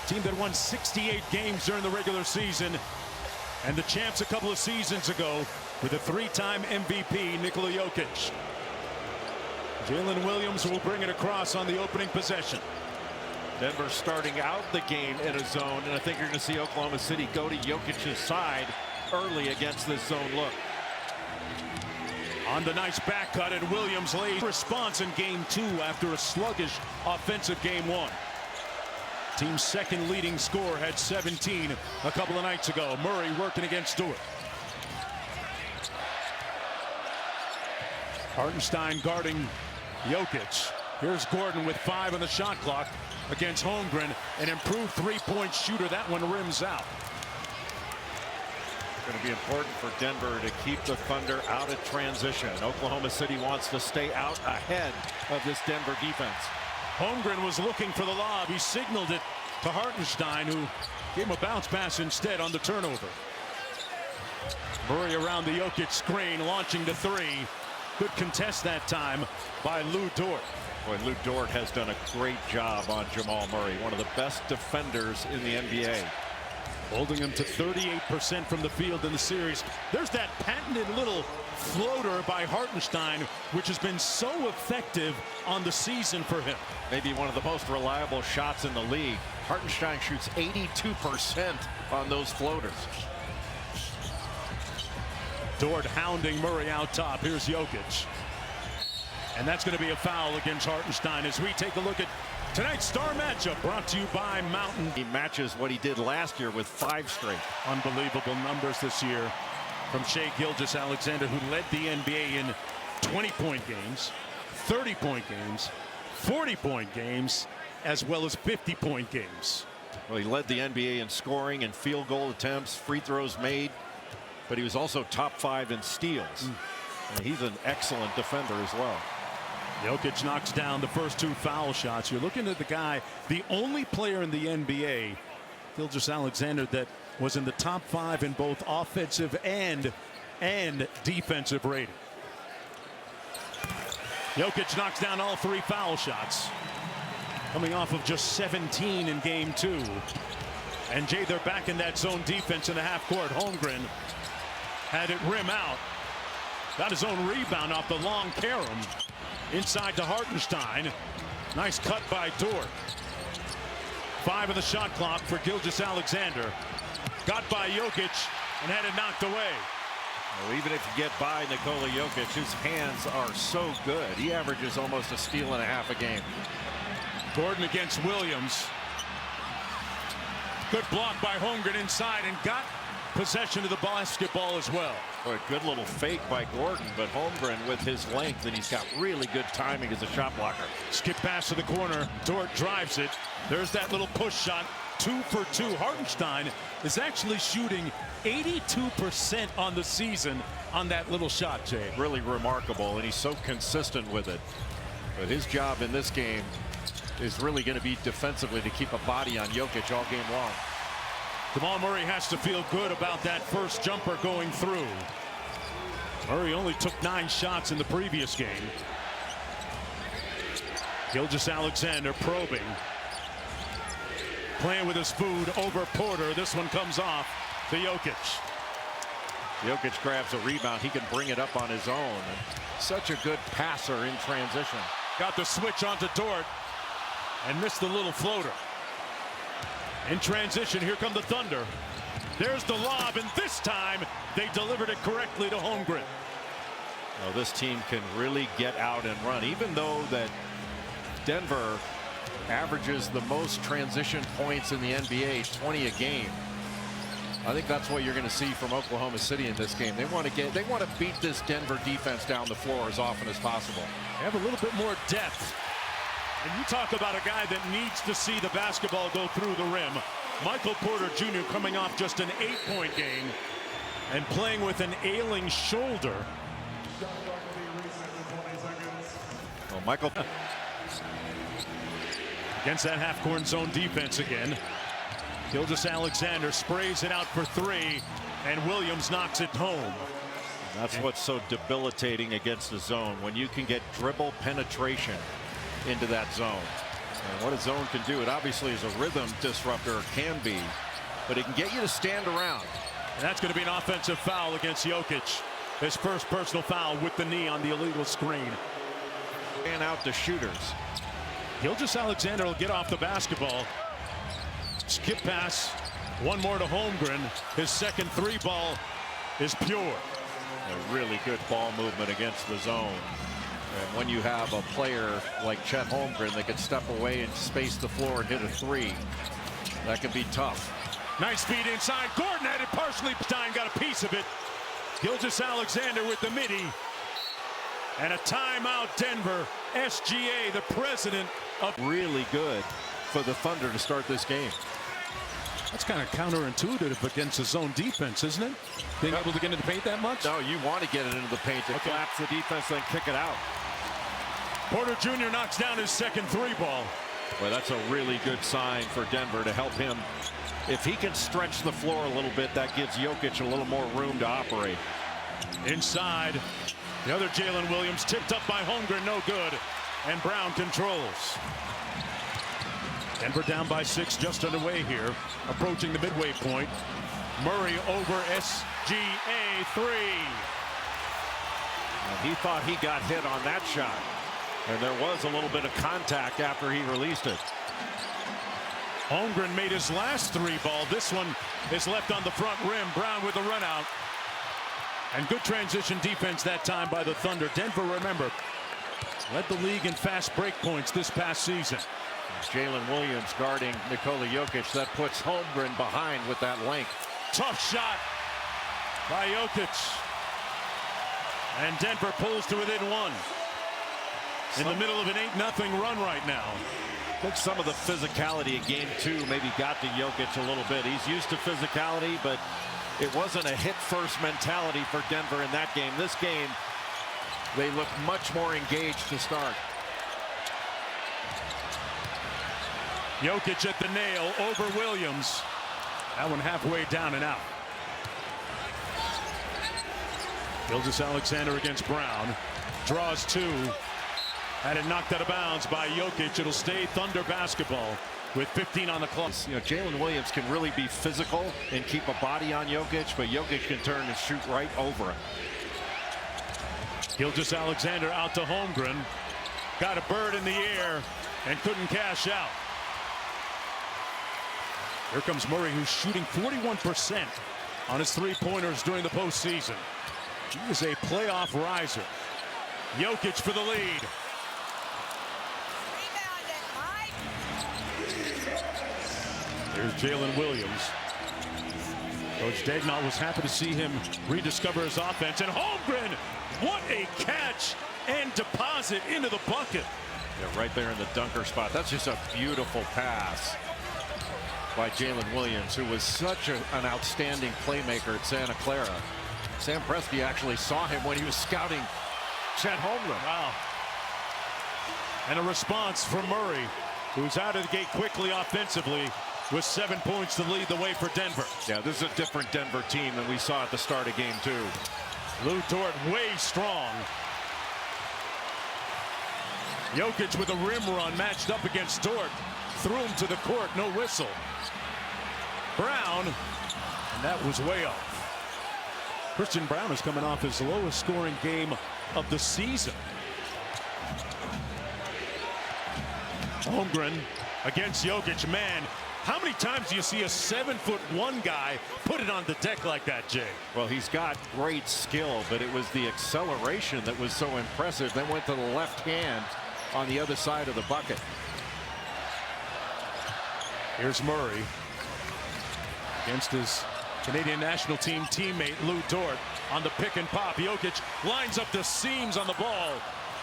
Team that won 68 games during the regular season, and the champs a couple of seasons ago with a three-time MVP, Nikola Jokic. Jalen Williams will bring it across on the opening possession. Denver starting out the game in a zone, and I think you're going to see Oklahoma City go to Jokic's side early against this zone look. On the nice back cut, and Williams laid response in game 2 after a sluggish offensive game 1. Team's second leading scorer had 17 a couple of nights ago. Murray working against Stewart. Hartenstein guarding Jokic. Here's Gordon with 5 on the shot clock against Holmgren. An improved three-point shooter. That one rims out. Going to be important for Denver to keep the Thunder out of transition. Oklahoma City wants to stay out ahead of this Denver defense. Holmgren was looking for the lob. He signaled it to Hartenstein, who gave him a bounce pass instead on the turnover. Murray around the Jokic screen, launching to 3. Good contest that time by Lou Dort. Boy, Lou Dort has done a great job on Jamal Murray, one of the best defenders in the NBA. Holding him to 38% from the field in the series. There's that patented little floater by Hartenstein, which has been so effective on the season for him. Maybe one of the most reliable shots in the league. Hartenstein shoots 82% on those floaters. Dort hounding Murray out top. Here's Jokic. And that's going to be a foul against Hartenstein as we take a look at tonight's star matchup, brought to you by Mountain. He matches what he did last year with 5 straight. Unbelievable numbers this year from Shai Gilgeous-Alexander, who led the NBA in 20-point games, 30-point games, 40-point games, as well as 50-point games. Well, he led the NBA in scoring and field goal attempts, free throws made, but he was also top 5 in steals. And he's an excellent defender as well. Jokic knocks down the first 2 foul shots. You're looking at the guy, the only player in the NBA, Gilgeous-Alexander, that was in the top 5 in both offensive and defensive rating. Jokic knocks down all 3 foul shots, coming off of just 17 in game 2. And Jay, they're back in that zone defense in the half court. Holmgren had it rim out, got his own rebound off the long carom. Inside to Hartenstein. Nice cut by Dort. 5 on the shot clock for Gilgeous-Alexander. Got by Jokic and had it knocked away. Well, even if you get by Nikola Jokic, his hands are so good. He averages almost a steal and a half a game. Gordon against Williams. Good block by Holmgren inside, and got possession of the basketball as well. Boy, a good little fake by Gordon, but Holmgren with his length, and he's got really good timing as a shot blocker. Skip pass to the corner. Dort drives it. There's that little push shot. 2 for 2. Hartenstein is actually shooting 82% on the season on that little shot, Jay. Really remarkable, and he's so consistent with it. But his job in this game is really going to be defensively to keep a body on Jokic all game long. Jamal Murray has to feel good about that first jumper going through. Murray only took 9 shots in the previous game. Gilgeous-Alexander probing. Playing with his food over Porter. This one comes off to Jokic. Jokic grabs a rebound. He can bring it up on his own. And such a good passer in transition. Got the switch onto Dort and missed the little floater. In transition, here come the Thunder. There's the lob, and this time they delivered it correctly to Holmgren. Well, this team can really get out and run, even though that Denver averages the most transition points in the NBA, 20 a game. I think that's what you're going to see from Oklahoma City in this game. They want to beat this Denver defense down the floor as often as possible. They have a little bit more depth. And you talk about a guy that needs to see the basketball go through the rim. Michael Porter Jr. coming off just an 8-point game and playing with an ailing shoulder. Well, Michael against that half-court zone defense again. Gilgeous-Alexander sprays it out for 3, and Williams knocks it home. That's what's so debilitating against the zone, when you can get dribble penetration into that zone. And what a zone can do, it obviously is a rhythm disruptor, or can be, but it can get you to stand around. And that's going to be an offensive foul against Jokic. His first personal foul with the knee on the illegal screen. And out to shooters. Gilgeous-Alexander will get off the basketball. Skip pass. One more to Holmgren. His second three ball is pure. A really good ball movement against the zone. And when you have a player like Chet Holmgren that can step away and space the floor and hit a three, that can be tough. Nice feed inside. Gordon had it partially. Stein got a piece of it. Gilgeous-Alexander with the midi. And a timeout, Denver. SGA, the president of. Really good for the Thunder to start this game. That's kind of counterintuitive against the zone defense, isn't it? Being able to get into the paint that much? No, you want to get it into the paint to collapse the defense, then kick it out. Porter Jr. knocks down his second three ball. Well, that's a really good sign for Denver to help him. If he can stretch the floor a little bit, that gives Jokic a little more room to operate. Inside, the other Jalen Williams tipped up by Holmgren, no good. And Brown controls. Denver down by 6, just underway here, approaching the midway point. Murray over SGA 3. And he thought he got hit on that shot. And there was a little bit of contact after he released it. Holmgren made his last three ball. This one is left on the front rim. Brown with the run out. And good transition defense that time by the Thunder. Denver, remember, led the league in fast break points this past season. Jalen Williams guarding Nikola Jokic. That puts Holmgren behind with that length. Tough shot by Jokic. And Denver pulls to within one. In the middle of an 8-0 run right now. I think some of the physicality in game 2 maybe got to Jokic a little bit. He's used to physicality, but it wasn't a hit-first mentality for Denver in that game. This game, they look much more engaged to start. Jokic at the nail over Williams. That one halfway down and out. Gilgeous-Alexander against Brown. Draws 2. Had it knocked out of bounds by Jokic. It'll stay Thunder basketball with 15 on the clock. You know, Jalen Williams can really be physical and keep a body on Jokic, but Jokic can turn and shoot right over him. Gilgeous-Alexander out to Holmgren. Got a bird in the air and couldn't cash out. Here comes Murray, who's shooting 41% on his three-pointers during the postseason. He is a playoff riser. Jokic for the lead. Here's Jalen Williams. Coach Daigneault was happy to see him rediscover his offense. And Holmgren, what a catch and deposit into the bucket. Yeah, right there in the dunker spot. That's just a beautiful pass by Jalen Williams, who was such an outstanding playmaker at Santa Clara. Sam Presti actually saw him when he was scouting Chet Holmgren. Wow. And a response from Murray, who's out of the gate quickly offensively with 7 points to lead the way for Denver. Yeah, this is a different Denver team than we saw at the start of game 2. Lou Dort way strong. Jokic with a rim run matched up against Dort. Threw him to the court, no whistle. Brown, and that was way off. Christian Brown is coming off his lowest scoring game of the season. Holmgren against Jokic. Man, how many times do you see a 7'1" guy put it on the deck like that, Jay? Well, he's got great skill, but it was the acceleration that was so impressive. Then went to the left hand on the other side of the bucket. Here's Murray against his Canadian national team teammate Lou Dort on the pick and pop. Jokic lines up the seams on the ball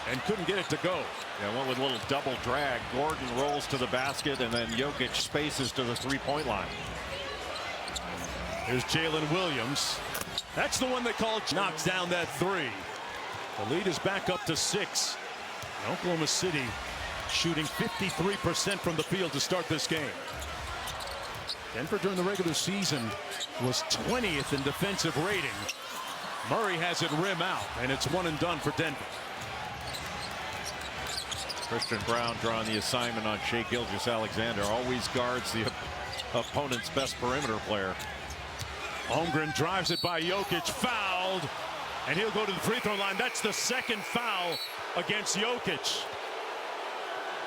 and couldn't get it to go. Yeah, one with a little double drag. Gordon rolls to the basket, and then Jokic spaces to the three-point line. Here's Jalen Williams. That's the one they called. Knocks down that three. The lead is back up to 6. Oklahoma City shooting 53% from the field to start this game. Denver during the regular season was 20th in defensive rating. Murray has it rim out, and it's one and done for Denver. Christian Brown drawing the assignment on Shai Gilgeous-Alexander. Always guards the opponent's best perimeter player. Holmgren drives it by Jokic, fouled, and he'll go to the free throw line. That's the second foul against Jokic.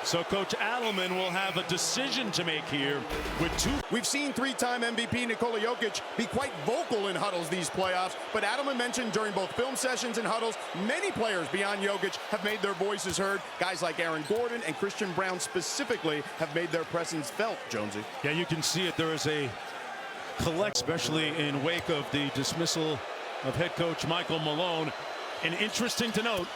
So Coach Adelman will have a decision to make here with two. We've seen three-time MVP Nikola Jokic be quite vocal in huddles these playoffs, but Adelman mentioned during both film sessions and huddles, many players beyond Jokic have made their voices heard. Guys like Aaron Gordon and Christian Brown specifically have made their presence felt, Jonesy. Yeah, you can see it. There is a collect, especially in wake of the dismissal of head coach Michael Malone. And interesting to note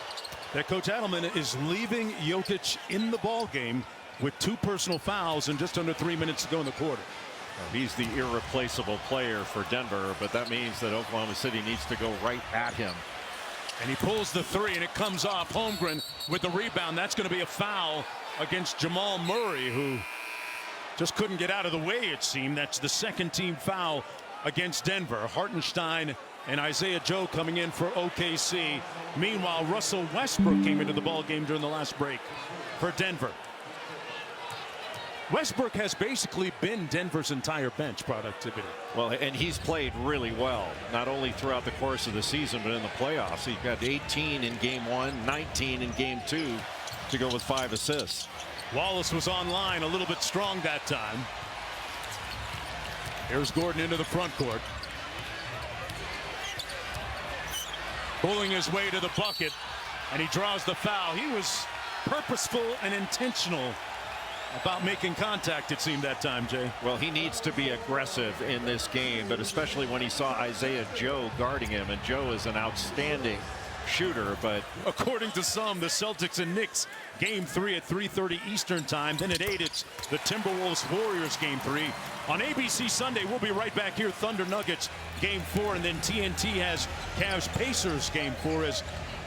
that Coach Adelman is leaving Jokic in the ball game with 2 personal fouls and just under 3 minutes to go in the quarter. Well, he's the irreplaceable player for Denver, but that means that Oklahoma City needs to go right at him. And he pulls the 3 and it comes off. Holmgren with the rebound. That's going to be a foul against Jamal Murray, who just couldn't get out of the way, it seemed. That's the second team foul against Denver. Hartenstein and Isaiah Joe coming in for OKC. Meanwhile, Russell Westbrook came into the ball game during the last break for Denver. Westbrook has basically been Denver's entire bench productivity. Well, and he's played really well, not only throughout the course of the season, but in the playoffs. He got 18 in game 1, 19 in game 2 to go with 5 assists. Wallace was online a little bit strong that time. Here's Gordon into the front court. Pulling his way to the bucket, and he draws the foul. He was purposeful and intentional about making contact, it seemed, that time, Jay. Well, he needs to be aggressive in this game, but especially when he saw Isaiah Joe guarding him, and Joe is an outstanding shooter. But according to some, the Celtics and Knicks game 3 at 3:30 Eastern time. Then at 8, it's the Timberwolves Warriors game 3 on ABC Sunday. We'll be right back here. Thunder Nuggets game 4, and then TNT has Cavs Pacers game 4 as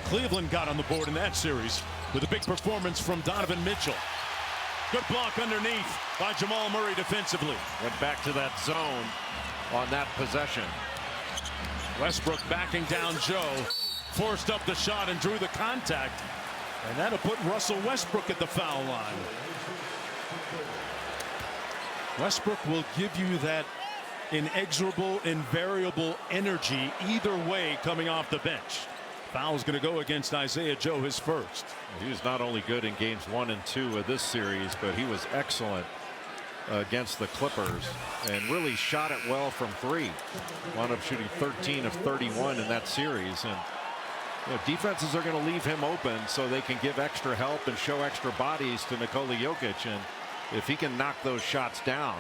Cleveland got on the board in that series with a big performance from Donovan Mitchell. Good block underneath by Jamal Murray defensively. Went back to that zone on that possession. Westbrook backing down Joe. Forced up the shot and drew the contact. And that'll put Russell Westbrook at the foul line. Westbrook will give you that inexorable, invariable energy either way coming off the bench. Foul's going to go against Isaiah Joe, his first. He was not only good in games 1 and 2 of this series, but he was excellent against the Clippers and really shot it well from 3. Wound up shooting 13 of 31 in that series. And you know, defenses are going to leave him open so they can give extra help and show extra bodies to Nikola Jokic. And if he can knock those shots down,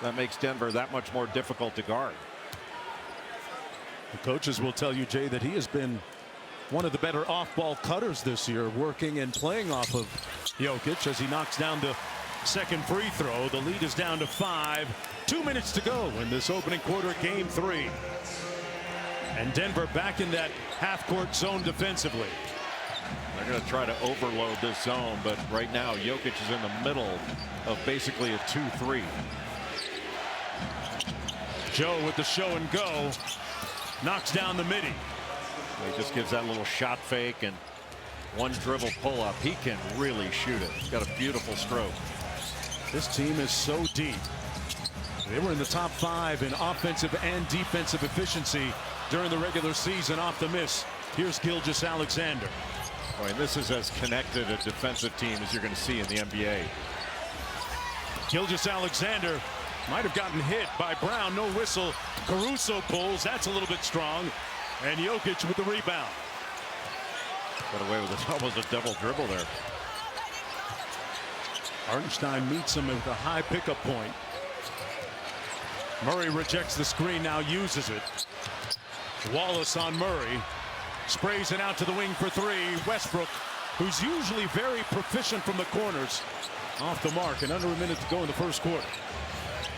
that makes Denver that much more difficult to guard. The coaches will tell you, Jay, that he has been one of the better off-ball cutters this year, working and playing off of Jokic as he knocks down the second free throw. The lead is down to 5. 2 minutes to go in this opening quarter, game 3. And Denver back in that half-court zone defensively. They're going to try to overload this zone, but right now Jokic is in the middle of basically a 2-3. Joe with the show and go. Knocks down the midi. He just gives that little shot fake and one dribble pull up. He can really shoot it. He's got a beautiful stroke. This team is so deep. They were in the top 5 in offensive and defensive efficiency during the regular season off the miss. Here's Gilgeous-Alexander. Boy, and this is as connected a defensive team as you're going to see in the NBA. Gilgeous-Alexander might have gotten hit by Brown. No whistle. Caruso pulls. That's a little bit strong. And Jokic with the rebound. Got away with it. Almost a double dribble there. Hartenstein meets him with a high pickup point. Murray rejects the screen, now uses it. Wallace on Murray. Sprays it out to the wing for 3. Westbrook, who's usually very proficient from the corners, off the mark, and under a minute to go in the first quarter.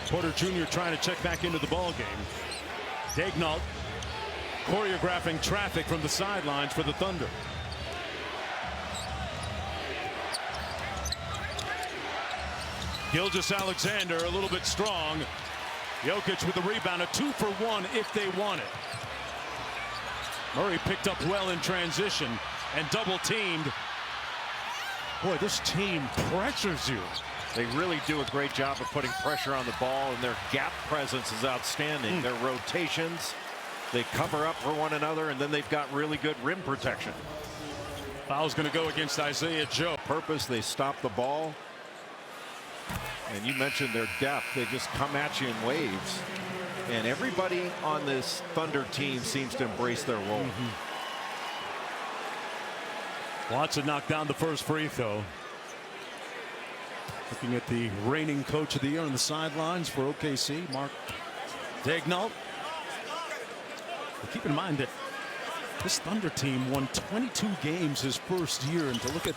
Porter Jr. trying to check back into the ball game. Daignault choreographing traffic from the sidelines for the Thunder. Gilgeous-Alexander a little bit strong. Jokic with the rebound, a 2-for-1 if they want it. Murray picked up well in transition and double teamed Boy, this team pressures you. They really do a great job of putting pressure on the ball, and their gap presence is outstanding. Their rotations, they cover up for one another, and then they've got really good rim protection. Foul's going to go against Isaiah Joe. Purpose, they stop the ball. And you mentioned their depth. They just come at you in waves. And everybody on this Thunder team seems to embrace their role. Watson knocked down the first free throw. Looking at the reigning coach of the year on the sidelines for OKC, Mark Daigneault. But keep in mind that this Thunder team won 22 games his first year, and to look at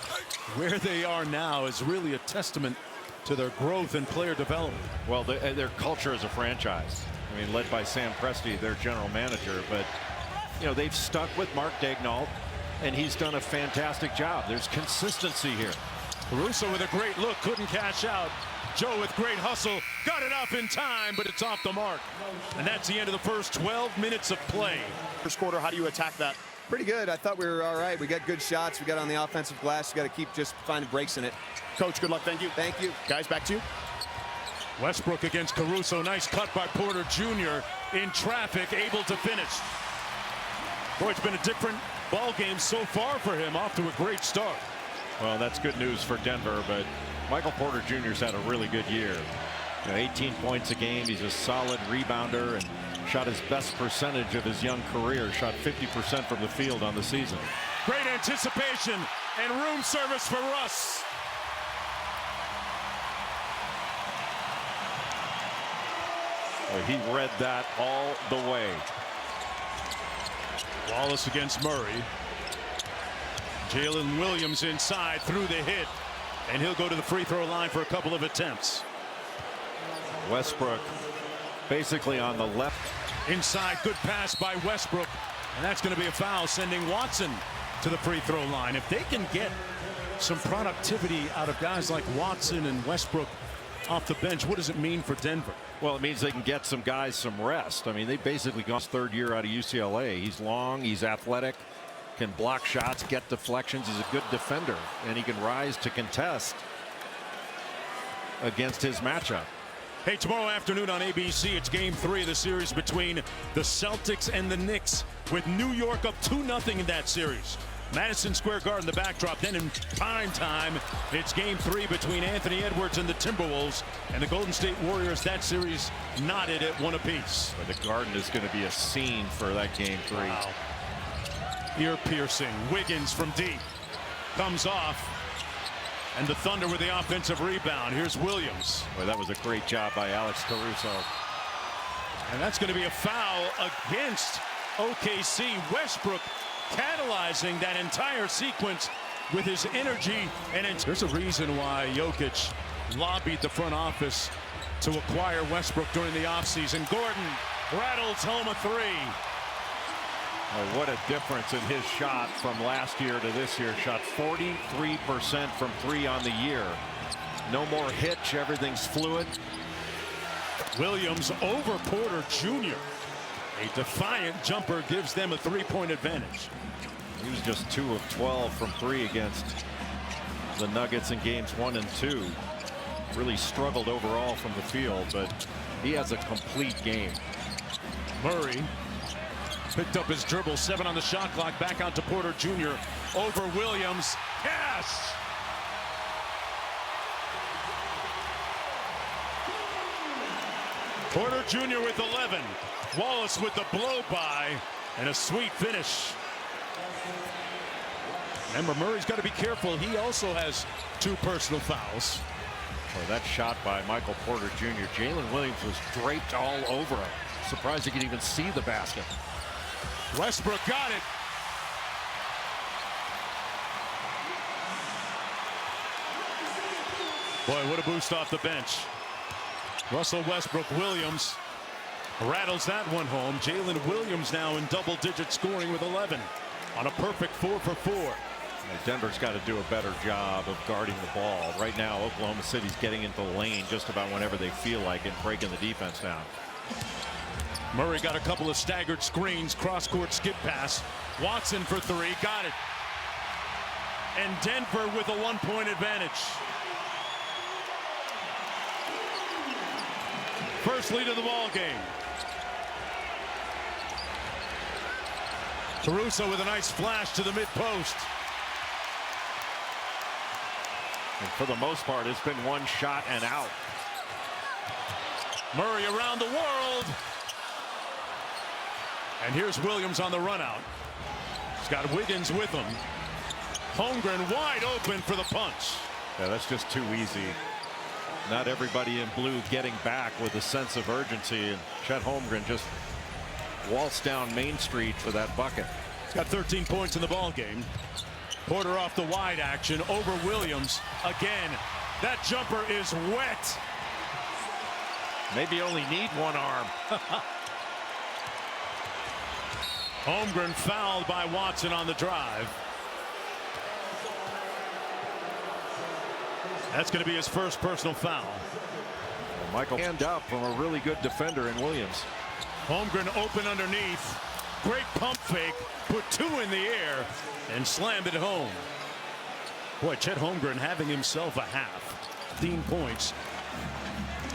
where they are now is really a testament to their growth and player development. Well, their culture as a franchise. I mean, led by Sam Presti, their general manager. But, you know, they've stuck with Mark Daigneault, and he's done a fantastic job. There's consistency here. Caruso with a great look, couldn't cash out. Joe with great hustle, got it off in time, but it's off the mark. And that's the end of the first 12 minutes of play. First quarter, how do you attack that? Pretty good. I thought we were all right. We got good shots. We got on the offensive glass. You got to keep just finding breaks in it. Coach, good luck. Thank you. Thank you. Guys, back to you. Westbrook against Caruso. Nice cut by Porter Jr. in traffic, able to finish. Boy, it's been a different ball game so far for him. Off to a great start. Well, that's good news for Denver, but Michael Porter Jr.'s had a really good year. You know, 18 points a game. He's a solid rebounder and shot his best percentage of his young career. Shot 50% from the field on the season. Great anticipation and room service for Russ. Well, he read that all the way. Wallace against Murray. Jalen Williams inside through the hit, and he'll go to the free throw line for a couple of attempts. Westbrook basically on the left. Inside, good pass by Westbrook, and that's going to be a foul, sending Watson to the free throw line. If they can get some productivity out of guys like Watson and Westbrook off the bench, what does it mean for Denver? Well, it means they can get some guys some rest. I mean, they basically got his third year out of UCLA. He's long, he's athletic, can block shots, get deflections. He's a good defender, and he can rise to contest against his matchup. Hey, tomorrow afternoon on ABC, it's game 3 of the series between the Celtics and the Knicks, with New York up 2-0 in that series. Madison Square Garden, the backdrop. Then in prime time, it's game 3 between Anthony Edwards and the Timberwolves, and the Golden State Warriors. That series knotted at 1 apiece. But the Garden is going to be a scene for that game 3. Wow. Ear piercing. Wiggins from deep comes off, and the Thunder with the offensive rebound. Here's Williams. Well, that was a great job by Alex Caruso. And that's going to be a foul against OKC. Westbrook catalyzing that entire sequence with his energy, and there's a reason why Jokic lobbied the front office to acquire Westbrook during the offseason. Gordon rattles home a 3. Oh, what a difference in his shot from last year to this year. Shot 43% from 3 on the year. No more hitch. Everything's fluid. Williams over Porter Jr. A defiant jumper gives them a 3-point advantage. He was just 2 of 12 from 3 against the Nuggets in games 1 and 2. Really struggled overall from the field, but he has a complete game. Murray picked up his dribble, 7 on the shot clock, back out to Porter Jr. over Williams. Yes! Porter Jr. with 11. Wallace with the blow by, and a sweet finish. Remember, Murray's got to be careful. He also has 2 personal fouls. Well, that shot by Michael Porter Jr. Jalen Williams was draped all over him. Surprised he could even see the basket. Westbrook got it. Boy, what a boost off the bench. Russell Westbrook. Williams rattles that one home. Jalen Williams now in double-digit scoring with 11 on a perfect 4 for 4. Denver's got to do a better job of guarding the ball. Right now, Oklahoma City's getting into the lane just about whenever they feel like it, breaking the defense down. Murray got a couple of staggered screens, cross-court skip pass. Watson for 3, got it. and Denver with a 1-point advantage. First lead of the ball game. Caruso with a nice flash to the mid-post. And for the most part, it's been one shot and out. Murray around the world. And here's Williams on the run out. He's got Wiggins with him. Holmgren wide open for the punch. Yeah, that's just too easy. Not everybody in blue getting back with a sense of urgency, and Chet Holmgren just waltzed down Main Street for that bucket. He's got 13 points in the ball game. Porter off the wide action over Williams again. That jumper is wet. Maybe only need one arm. Holmgren fouled by Watson on the drive. That's going to be his first personal foul. Michael hand up from a really good defender in Williams. Holmgren open underneath. Great pump fake. Put two in the air and slammed it home. Boy, Chet Holmgren having himself a half. 15 points.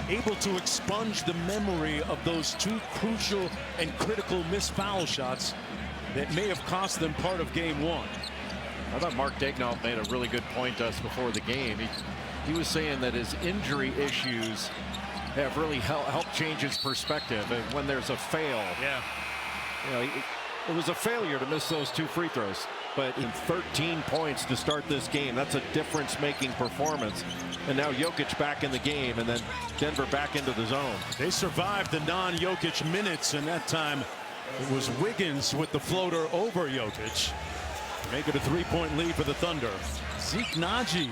Able to expunge the memory of those two crucial and critical missed foul shots that may have cost them part of game one. I thought Mark Daigneault made a really good point to us before the game. He was saying that his injury issues have really helped change his perspective. And when there's a fail, you know, it was a failure to miss those two free throws. But in 13 points to start this game, that's a difference-making performance. And now Jokic back in the game, and then Denver back into the zone. They survived the non-Jokic minutes, and that time it was Wiggins with the floater over Jokic. Make it a 3-point lead for the Thunder. Zeke Naji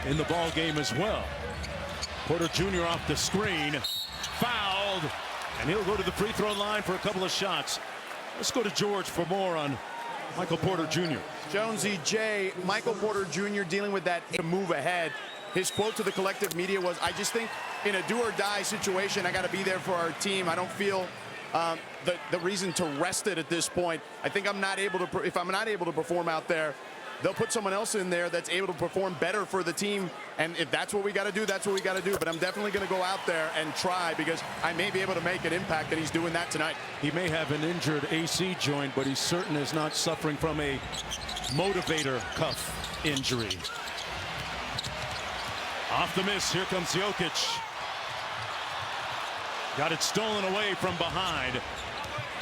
in the ball game as well. Porter Jr. off the screen, fouled, and he'll go to the free throw line for a couple of shots. Let's go to George for more on Michael Porter Jr. Jonesy J. Michael Porter Jr. dealing with that move ahead. His quote to the collective media was, "I just think in a do-or-die situation, I got to be there for our team. I don't feel the reason to rest it at this point. I think I'm not able to. If I'm not able to perform out there, they'll put someone else in there that's able to perform better for the team. And if that's what we got to do, that's what we got to do. But I'm definitely going to go out there and try, because I may be able to make an impact, and he's doing that tonight." He may have an injured AC joint, but he certain is not suffering from a motivator cuff injury. Off the miss, here comes Jokic. Got it stolen away from behind.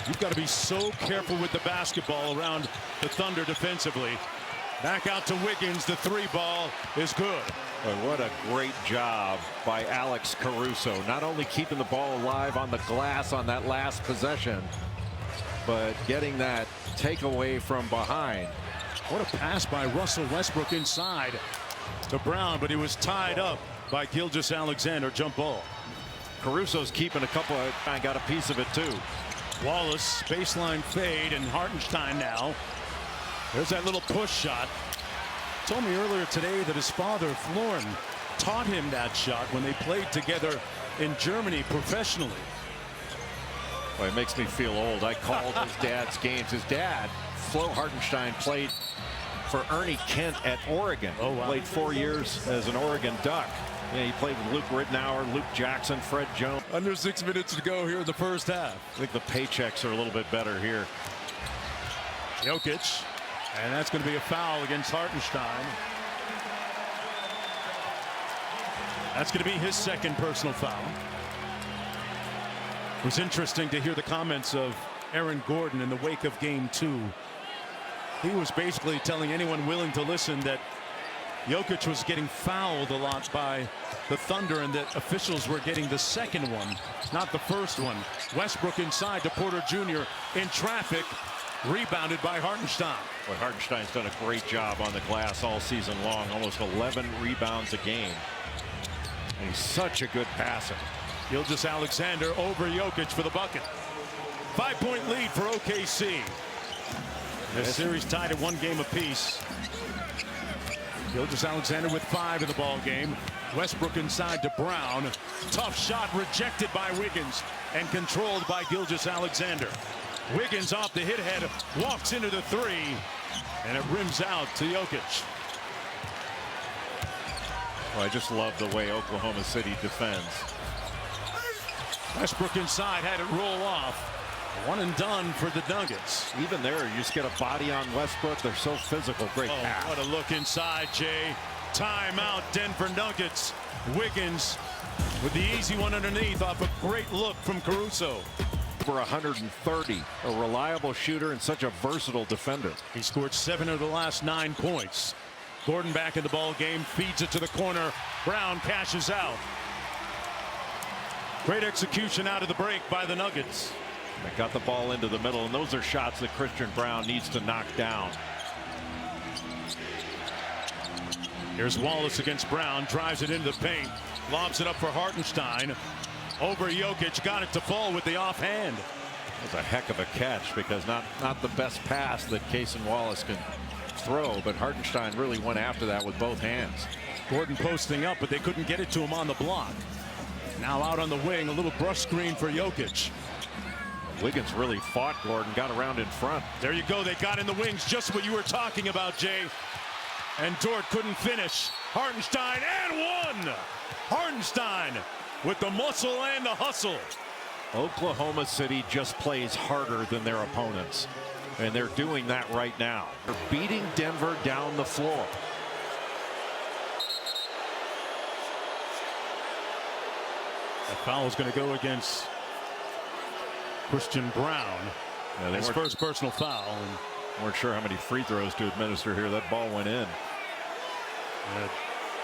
You've got to be so careful with the basketball around the Thunder defensively. Back out to Wiggins. The three ball is good. But what a great job by Alex Caruso. Not only keeping the ball alive on the glass on that last possession, but getting that takeaway from behind. What a pass by Russell Westbrook inside to Brown, but he was tied up by Gilgeous-Alexander. Jump ball. Caruso's keeping a couple of, I got a piece of it too. Wallace baseline fade, and Hartenstein now. There's that little push shot. Told me earlier today that his father, Florin, taught him that shot when they played together in Germany professionally. Boy, it makes me feel old. I called his dad's games. His dad, Flo Hartenstein, played for Ernie Kent at Oregon. Oh, wow. Played 4 years as an Oregon Duck. Yeah, he played with Luke Rittenauer, Luke Jackson, Fred Jones. Under 6 minutes to go here in the first half. I think the paychecks are a little bit better here. Jokic, and that's going to be a foul against Hartenstein. That's going to be his second personal foul. It was interesting to hear the comments of Aaron Gordon in the wake of game 2. He was basically telling anyone willing to listen that Jokic was getting fouled a lot by the Thunder, and that officials were getting the second one, not the first one. Westbrook inside to Porter Jr. in traffic, rebounded by Hartenstein. Well, Hartenstein's done a great job on the glass all season long, almost 11 rebounds a game. And he's such a good passer. Gilgeous-Alexander over Jokic for the bucket. 5-point lead for OKC. This series tied at 1 game apiece. Gilgeous-Alexander with 5 in the ball game. Westbrook inside to Brown. Tough shot rejected by Wiggins and controlled by Gilgeous-Alexander. Wiggins off the hit head, walks into the 3, and it rims out to Jokic. Well, I just love the way Oklahoma City defends. Westbrook inside, had it roll off. One and done for the Nuggets. Even there, you just get a body on Westbrook. They're so physical. Great pass. What a look inside, Jay. Timeout, Denver Nuggets. Wiggins with the easy one underneath off a great look from Caruso. For 130, a reliable shooter and such a versatile defender. He scored 7 of the last 9 points. Gordon back in the ball game, feeds it to the corner. Brown cashes out. Great execution out of the break by the Nuggets. They got the ball into the middle, and those are shots that Christian Brown needs to knock down. Here's Wallace against Brown, drives it into the paint, lobs it up for Hartenstein. Over Jokic, got it to fall with the offhand. That was a heck of a catch, because not the best pass that Cason Wallace can throw, but Hartenstein really went after that with both hands. Gordon posting up, but they couldn't get it to him on the block. Now out on the wing, a little brush screen for Jokic. Wiggins really fought Gordon, got around in front. There you go. They got in the wings, just what you were talking about, Jay. And Dort couldn't finish. Hartenstein and one. Hartenstein with the muscle and the hustle. Oklahoma City just plays harder than their opponents, and they're doing that right now. They're beating Denver down the floor. That foul is going to go against Christian Brown. Yeah, his first personal foul. And weren't sure how many free throws to administer here. That ball went in.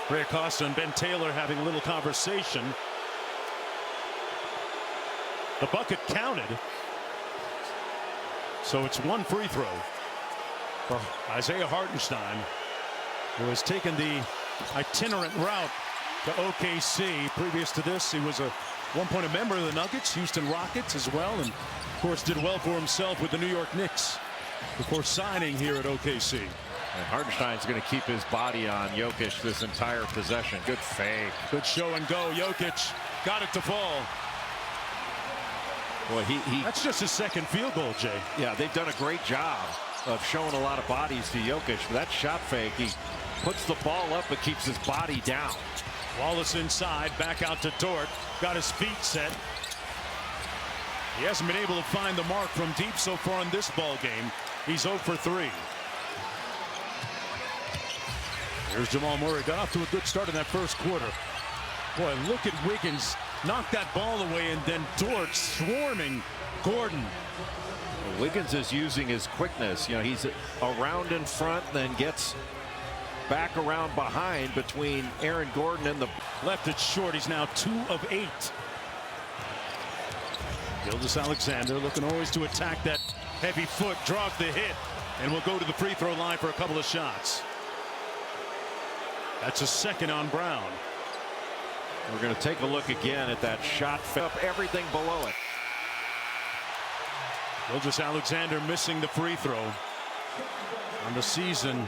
Ray Acosta and Ben Taylor having a little conversation. The bucket counted. So it's one free throw for Isaiah Hartenstein, who has taken the itinerant route to OKC. Previous to this, he was one point a member of the Nuggets, Houston Rockets as well, and of course did well for himself with the New York Knicks before signing here at OKC. And Hartenstein's going to keep his body on Jokic this entire possession. Good fake. Good show and go. Jokic got it to fall. Boy, that's just his second field goal, Jay. Yeah, they've done a great job of showing a lot of bodies to Jokic. But that shot fake, he puts the ball up but keeps his body down. Wallace inside, back out to Dort. Got his feet set. He hasn't been able to find the mark from deep so far in this ball game. He's 0 for 3. Here's Jamal Murray. Got off to a good start in that first quarter. Boy, look at Wiggins. Knocked that ball away, and then Dort swarming Gordon. Well, Wiggins is using his quickness. You know, he's around in front, then gets back around behind between Aaron Gordon and the left it short. He's now 2 of 8. Gilgeous-Alexander looking always to attack that heavy foot, drop the hit, and will go to the free throw line for a couple of shots. That's a second on Brown. We're going to take a look again at that shot, up everything below it. Gilgeous-Alexander missing the free throw on the season.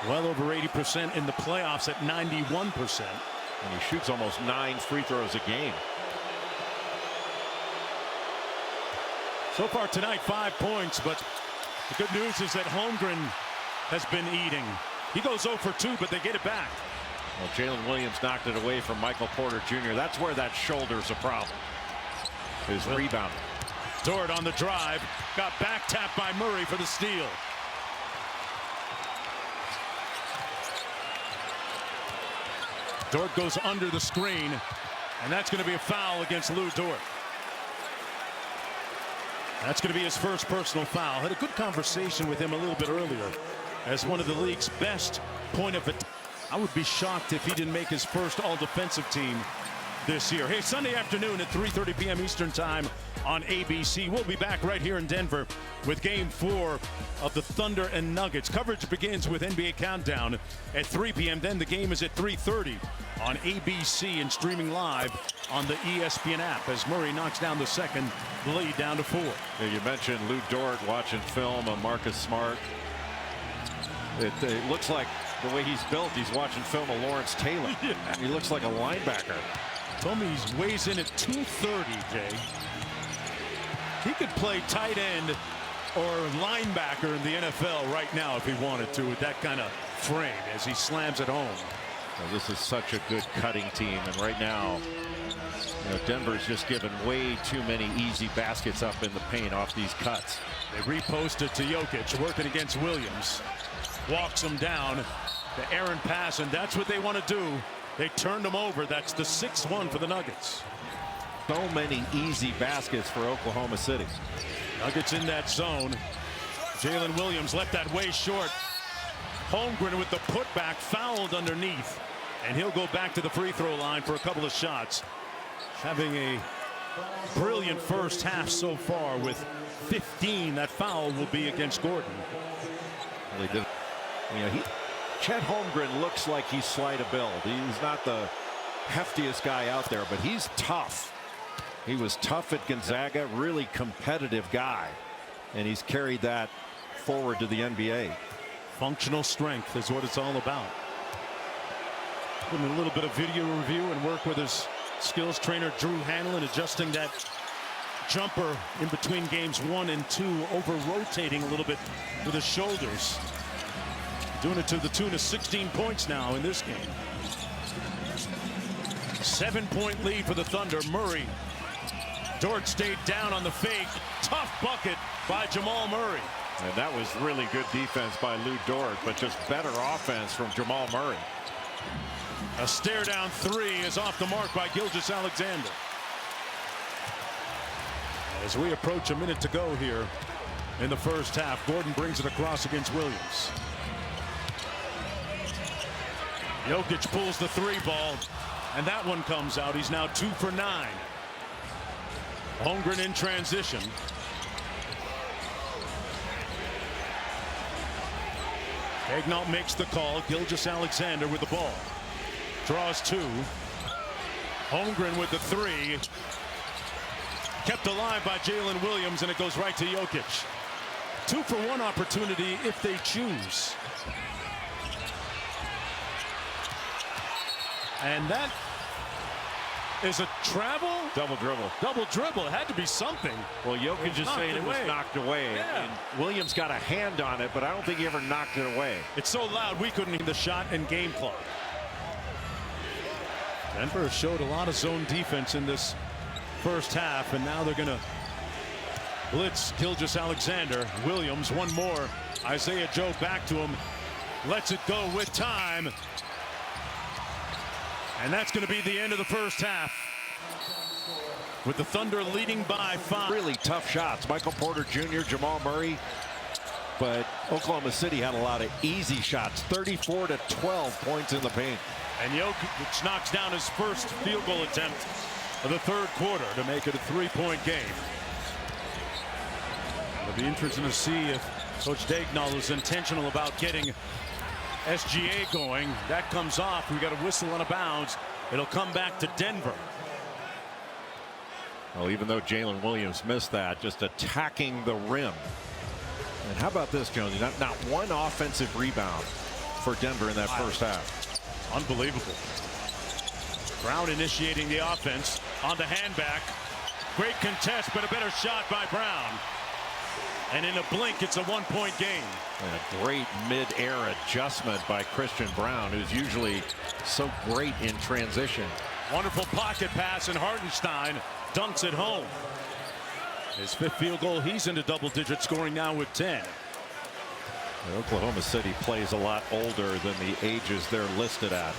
Well over 80% in the playoffs at 91%. And he shoots almost 9 free throws a game. So far tonight, 5 points, but the good news is that Holmgren has been eating. He goes 0 for 2, but they get it back. Well, Jalen Williams knocked it away from Michael Porter Jr. That's where that shoulder's a problem. His rebound. Dort on the drive, got back tapped by Murray for the steal. Dort goes under the screen, and that's going to be a foul against Lou Dort. That's going to be his first personal foul. Had a good conversation with him a little bit earlier as one of the league's best point of attack. I would be shocked if he didn't make his first all-defensive team this year. Hey, Sunday afternoon at 3:30 p.m. Eastern Time on ABC. We'll be back right here in Denver with Game 4 of the Thunder and Nuggets. Coverage begins with NBA Countdown at 3 p.m. Then the game is at 3:30 on ABC and streaming live on the ESPN app as Murray knocks down the second, lead down to 4. Yeah, you mentioned Lou Dort watching film of Marcus Smart. It looks like the way he's built, he's watching film of Lawrence Taylor. Yeah. He looks like a linebacker. Told me he weighs in at 230, Jay. He could play tight end or linebacker in the NFL right now if he wanted to with that kind of frame as he slams it home. Well, this is such a good cutting team, and right now, Denver's just given way too many easy baskets up in the paint off these cuts. They repost it to Jokic, working against Williams. Walks him down. The errant pass, and that's what they want to do. They turned him over. That's the 6-1 for the Nuggets. So many easy baskets for Oklahoma City. Nuggets in that zone. Jalen Williams left that way short. Holmgren with the putback, fouled underneath. And he'll go back to the free throw line for a couple of shots. Having a brilliant first half so far with 15. That foul will be against Gordon. Well, he did. Chet Holmgren looks like he's slight of build. He's not the heftiest guy out there, but he's tough. He was tough at Gonzaga, really competitive guy, and he's carried that forward to the NBA. Functional strength is what it's all about. Give him a little bit of video review and work with his skills trainer Drew Hanlon, adjusting that jumper in between games 1 and 2, over rotating a little bit with his shoulders. Doing it to the tune of 16 points now in this game. 7-point lead for the Thunder. Murray. Dort stayed down on the fake. Tough bucket by Jamal Murray. And that was really good defense by Lou Dort, but just better offense from Jamal Murray. A stare down three is off the mark by Gilgeous-Alexander. As we approach a minute to go here in the first half, Gordon brings it across against Williams. Jokic pulls the three ball, and that one comes out. He's now 2 for 9. Holmgren in transition. Daigneault makes the call. Gilgeous-Alexander with the ball. Draws 2. Holmgren with the 3. Kept alive by Jalen Williams, and it goes right to Jokic. 2 for 1 opportunity if they choose. And that is a travel? Double dribble. Double dribble. It had to be something. Well, Jokic is saying it was knocked away. Yeah. And Williams got a hand on it, but I don't think he ever knocked it away. It's so loud we couldn't hear the shot and game clock. Denver showed a lot of zone defense in this first half, and now they're going to blitz Gilgeous-Alexander. Williams, one more. Isaiah Joe back to him. Lets it go with time. And that's going to be the end of the first half, with the Thunder leading by 5. Really tough shots. Michael Porter Jr., Jamal Murray. But Oklahoma City had a lot of easy shots. 34 to 12 points in the paint. And Jokic knocks down his first field goal attempt of the third quarter to make it a 3-point game. It'll be interesting to see if Coach Daigneault is intentional about getting SGA going. That comes off. We got a whistle on a bounce. It'll come back to Denver. Well, even though Jalen Williams missed that, just attacking the rim. And how about this, Jonesy? Not one offensive rebound for Denver in that first half. Unbelievable. Brown initiating the offense on the handback. Great contest, but a better shot by Brown. And in a blink, it's a 1-point game. And a great mid-air adjustment by Christian Brown, who's usually so great in transition. Wonderful pocket pass, and Hartenstein dunks it home. His 5th field goal. He's into double-digit scoring now with 10. Oklahoma City plays a lot older than the ages they're listed at.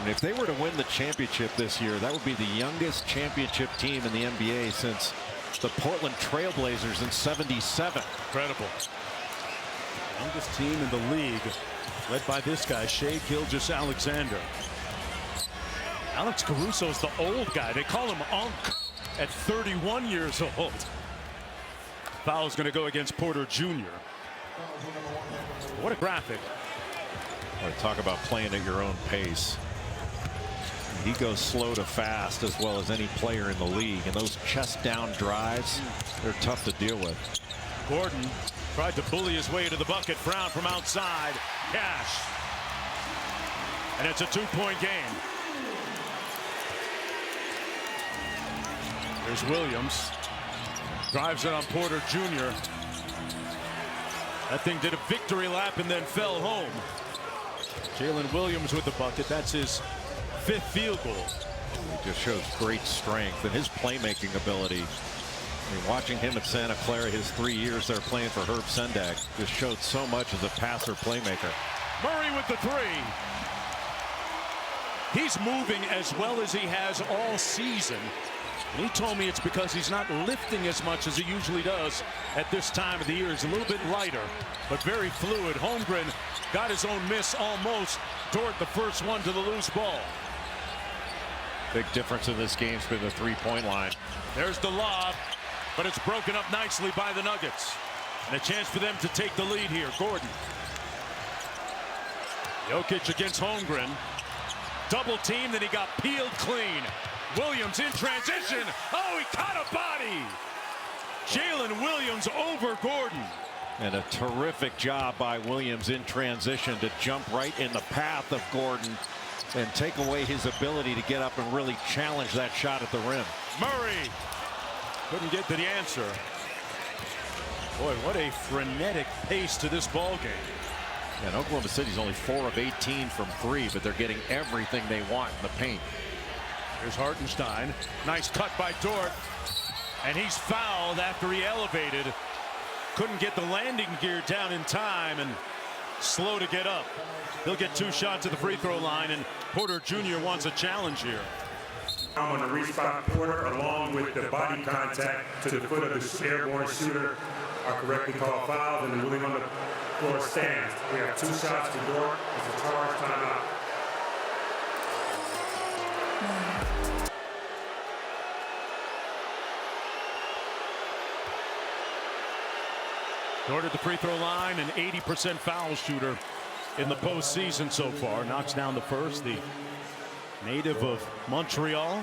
And if they were to win the championship this year, that would be the youngest championship team in the NBA since the Portland Trailblazers in '77. Incredible. Youngest team in the league, led by this guy, Shai Gilgeous-Alexander. Alex Caruso's the old guy. They call him Unk at 31 years old. Foul's going to go against Porter Jr. What a graphic. Talk about playing at your own pace. He goes slow to fast as well as any player in the league, and those chest down drives, they're tough to deal with. Gordon tried to bully his way to the bucket. Brown from outside. Cash. And it's a 2-point game. There's Williams. Drives it on Porter Jr. That thing did a victory lap and then fell home. Jalen Williams with the bucket. That's his 5th field goal. He just shows great strength and his playmaking ability. I mean, watching him at Santa Clara his 3 years there playing for Herb Sendak just showed so much as a passer playmaker. Murray with the 3. He's moving as well as he has all season. And he told me it's because he's not lifting as much as he usually does at this time of the year. He's a little bit lighter, but very fluid. Holmgren got his own miss almost. Dort the first one to the loose ball. Big difference in this game's been the 3-point line. There's the lob, but it's broken up nicely by the Nuggets. And a chance for them to take the lead here. Gordon. Jokic against Holmgren. Double team, then he got peeled clean. Williams in transition. Oh, he caught a body. Jalen Williams over Gordon. And a terrific job by Williams in transition to jump right in the path of Gordon and take away his ability to get up and really challenge that shot at the rim. Murray couldn't get to the answer. Boy, what a frenetic pace to this ball game. And Oklahoma City's only 4 of 18 from 3, but they're getting everything they want in the paint. Here's Hartenstein. Nice cut by Dort. And he's fouled after he elevated. Couldn't get the landing gear down in time and slow to get up. He'll get 2 shots at the free throw line, and Porter Jr. wants a challenge here. On the respot, Porter, along with the body contact to the foot of the airborne shooter, are correctly called fouls, and the ruling on the floor stands. We have 2 shots to Dort. It's a charge timeout. Dort at the free throw line, an 80% foul shooter in the postseason so far. Knocks down the first, the native of Montreal.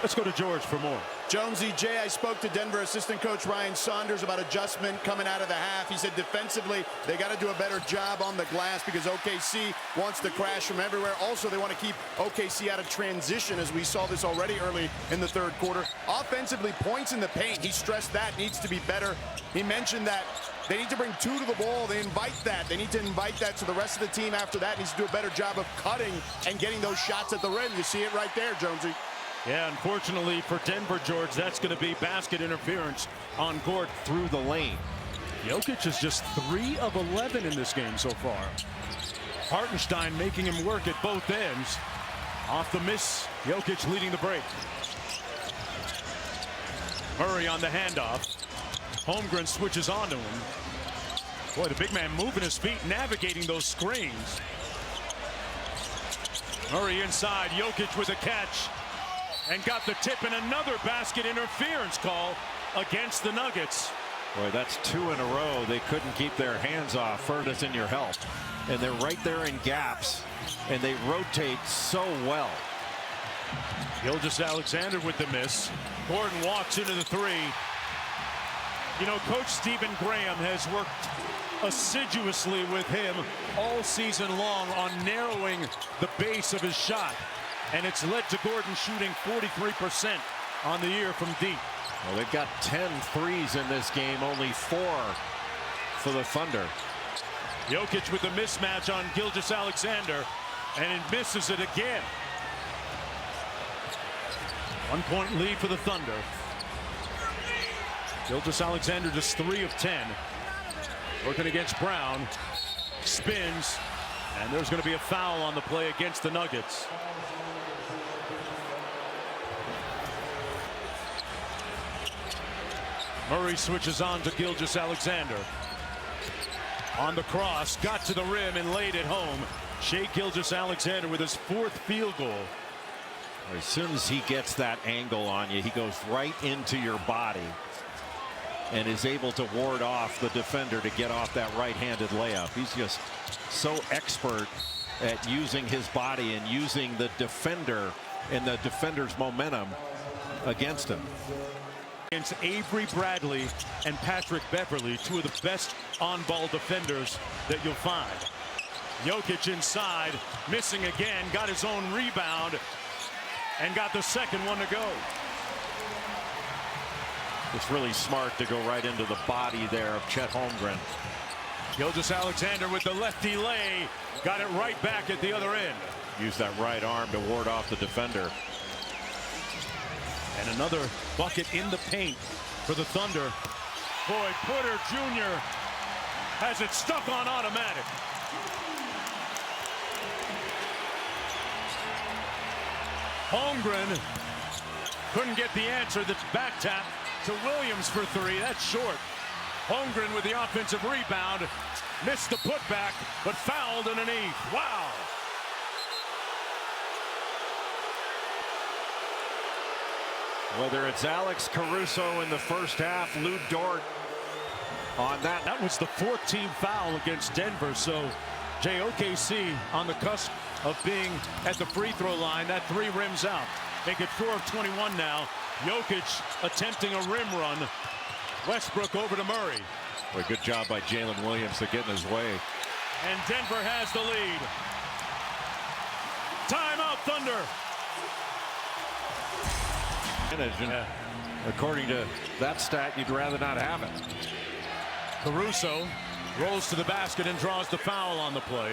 Let's go to George for more. Jonesy, Jay, I spoke to Denver assistant coach Ryan Saunders about adjustment coming out of the half. He said defensively, they got to do a better job on the glass because OKC wants to crash from everywhere. Also, they want to keep OKC out of transition, as we saw this already early in the 3rd quarter. Offensively, points in the paint, he stressed that needs to be better. He mentioned that they need to bring 2 to the ball. They invite that. They need to invite that, so the rest of the team after that needs to do a better job of cutting and getting those shots at the rim. You see it right there, Jonesy. Yeah, unfortunately for Denver, George, that's going to be basket interference on Gort through the lane. Jokic is just 3 of 11 in this game so far. Hartenstein making him work at both ends. Off the miss, Jokic leading the break. Murray on the handoff. Holmgren switches onto him. Boy, the big man moving his feet, navigating those screens. Murray inside, Jokic with a catch. And got the tip, and another basket interference call against the Nuggets. Boy, that's 2 in a row. They couldn't keep their hands off. Furnace in your help. And they're right there in gaps, and they rotate so well. Gilgeous-Alexander with the miss. Gordon walks into the 3. You know, Coach Stephen Graham has worked assiduously with him all season long on narrowing the base of his shot. And it's led to Gordon shooting 43% on the year from deep. Well, they've got 10 threes in this game, only 4 for the Thunder. Jokic with the mismatch on Gilgeous-Alexander, and it misses it again. 1-point lead for the Thunder. Gilgeous-Alexander just 3 of 10. Working against Brown. Spins, and there's going to be a foul on the play against the Nuggets. Murray switches on to Gilgeous-Alexander. On the cross, got to the rim and laid it home. Shai Gilgeous-Alexander with his 4th field goal. As soon as he gets that angle on you, he goes right into your body and is able to ward off the defender to get off that right-handed layup. He's just so expert at using his body and using the defender and the defender's momentum against him. Against Avery Bradley and Patrick Beverly, 2 of the best on-ball defenders that you'll find. Jokic inside, missing again, got his own rebound, and got the 2nd one to go. It's really smart to go right into the body there of Chet Holmgren. Gilgeous-Alexander with the lefty lay. Got it right back at the other end. Use that right arm to ward off the defender. And another bucket in the paint for the Thunder. Boy, Porter Jr. has it stuck on automatic. Holmgren couldn't get the answer. That's back tap to Williams for three. That's short. Holmgren with the offensive rebound. Missed the putback, but fouled underneath. Wow. Whether it's Alex Caruso in the first half, Lou Dort on that. That was the 14th foul against Denver. So OKC on the cusp of being at the free throw line. That three rims out. Make it 4 of 21 now. Jokic attempting a rim run. Westbrook over to Murray. Boy, good job by Jalen Williams to get in his way. And Denver has the lead. Timeout, Thunder. And according to that stat, you'd rather not have it. Caruso rolls to the basket and draws the foul on the play.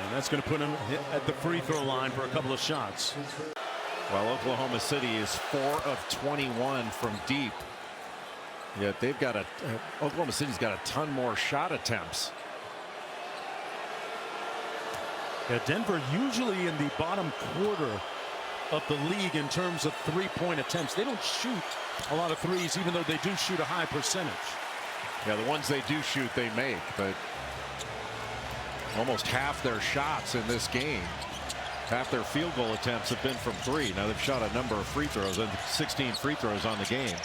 And that's going to put him at the free throw line for a couple of shots. Well, Oklahoma City is 4 of 21 from deep. Yet they've got Oklahoma City's got a ton more shot attempts. Yeah, Denver usually in the bottom quarter of the league in terms of three-point attempts. They don't shoot a lot of threes, even though they do shoot a high percentage. Yeah, the ones they do shoot, they make, but almost half their shots in this game, half their field goal attempts have been from three. Now they've shot a number of free throws, and 16 free throws on the game.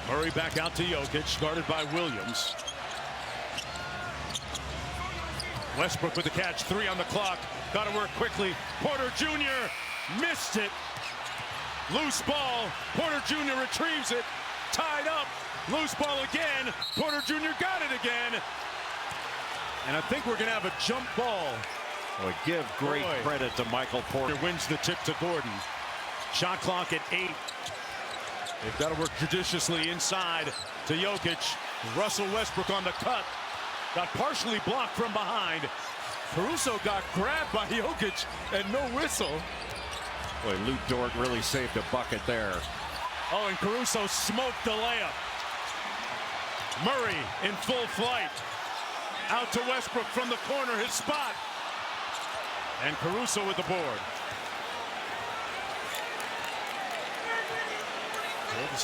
Murray back out to Jokic, guarded by Williams. Westbrook with the catch, 3 on the clock. Got to work quickly. Porter Jr. missed it. Loose ball. Porter Jr. retrieves it. Tied up. Loose ball again. Porter Jr. got it again. And I think we're going to have a jump ball. Well, give great credit to Michael Porter. Wins the tip to Gordon. Shot clock at 8. They've got to work judiciously inside to Jokic. Russell Westbrook on the cut. Got partially blocked from behind. Caruso got grabbed by Jokic and no whistle. Boy, Lou Dort really saved a bucket there. Oh, and Caruso smoked the layup. Murray in full flight. Out to Westbrook from the corner, his spot. And Caruso with the board.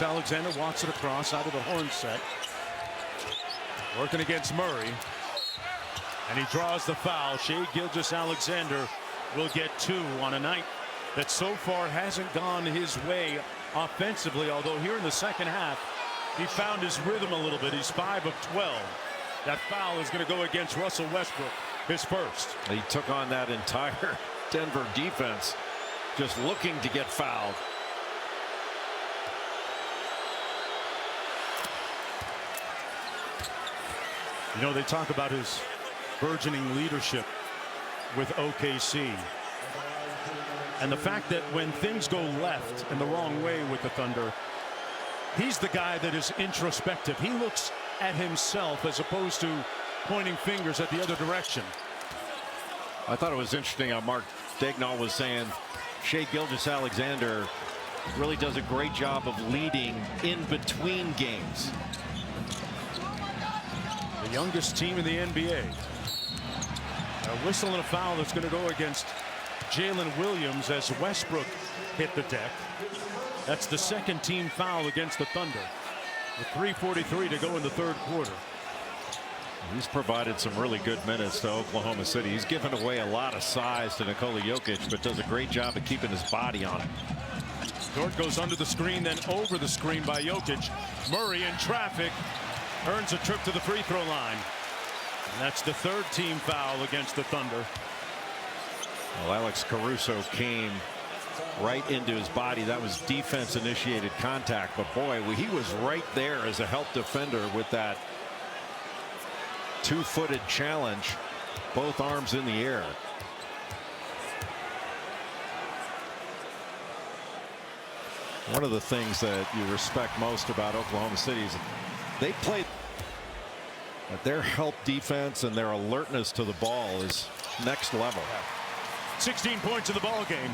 Alexander walks it across out of the horn set. Working against Murray. And he draws the foul. Shai Gilgeous-Alexander will get 2 on a night that so far hasn't gone his way offensively, although here in the second half he found his rhythm a little bit. He's 5 of 12. That foul is going to go against Russell Westbrook, his first. He took on that entire Denver defense, just looking to get fouled. You know, they talk about his burgeoning leadership with OKC. And the fact that when things go left and the wrong way with the Thunder, he's the guy that is introspective. He looks at himself as opposed to pointing fingers at the other direction. I thought it was interesting how Mark Daigneault was saying Shai Gilgeous-Alexander really does a great job of leading in between games. The youngest team in the NBA. A whistle and a foul that's going to go against Jalen Williams as Westbrook hit the deck. That's the second team foul against the Thunder. With 3:43 to go in the third quarter. He's provided some really good minutes to Oklahoma City. He's given away a lot of size to Nikola Jokic, but does a great job of keeping his body on it. Dort goes under the screen, then over the screen by Jokic. Murray in traffic earns a trip to the free throw line. And that's the third team foul against the Thunder. Well, Alex Caruso came right into his body. That was defense initiated contact, but boy, he was right there as a help defender with that two-footed challenge, both arms in the air. One of the things that you respect most about Oklahoma City is they played But their help defense and their alertness to the ball is next level. 16 points in the ball game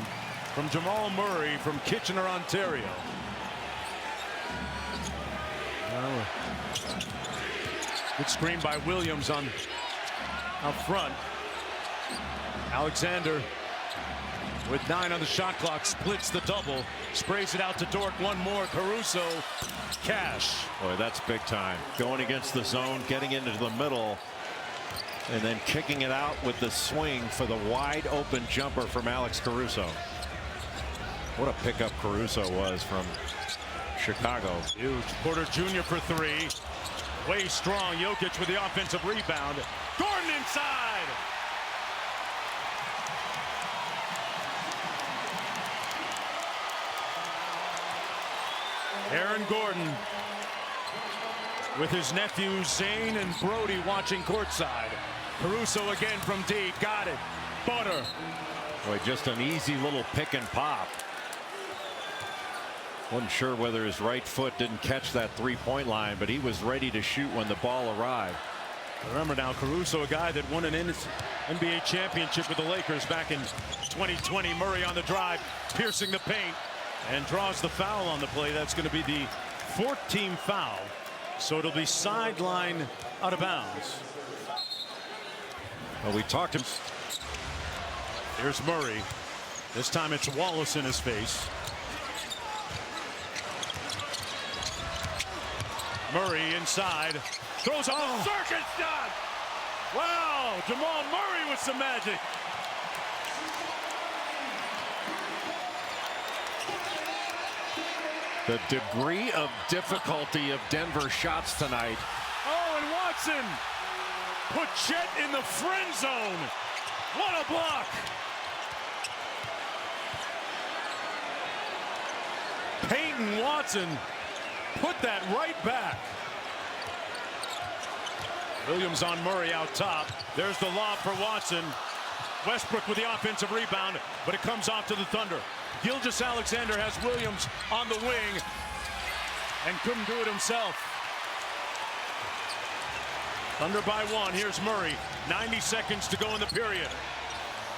from Jamal Murray from Kitchener, Ontario. Good screen by Williams on out front. Alexander with 9 on the shot clock splits the double, sprays it out to Dort. One more. Caruso, cash. Boy, that's big time. Going against the zone, getting into the middle, and then kicking it out with the swing for the wide open jumper from Alex Caruso. What a pickup Caruso was from Chicago. Huge. Porter Jr. for 3. Way strong. Jokic with the offensive rebound. Gordon inside. Aaron Gordon with his nephews Zane and Brody watching courtside. Caruso again from deep. Got it. Butter. Boy, just an easy little pick and pop. Wasn't sure whether his right foot didn't catch that three-point line, but he was ready to shoot when the ball arrived. Remember now, Caruso, a guy that won an NBA championship with the Lakers back in 2020. Murray on the drive, piercing the paint, and draws the foul on the play. That's going to be the 4th team foul. So it'll be sideline out of bounds. Well, we talked him. Here's Murray. This time it's Wallace in his face. Murray inside. Throws on a circuit shot. Wow, Jamal Murray with some magic. The degree of difficulty of Denver shots tonight. Oh, and Watson put Chet in the friend zone. What a block. Peyton Watson put that right back. Williams on Murray out top. There's the lob for Watson. Westbrook with the offensive rebound, but it comes off to the Thunder. Gilgeous-Alexander has Williams on the wing and couldn't do it himself. Thunder by 1. Here's Murray. 90 seconds to go in the period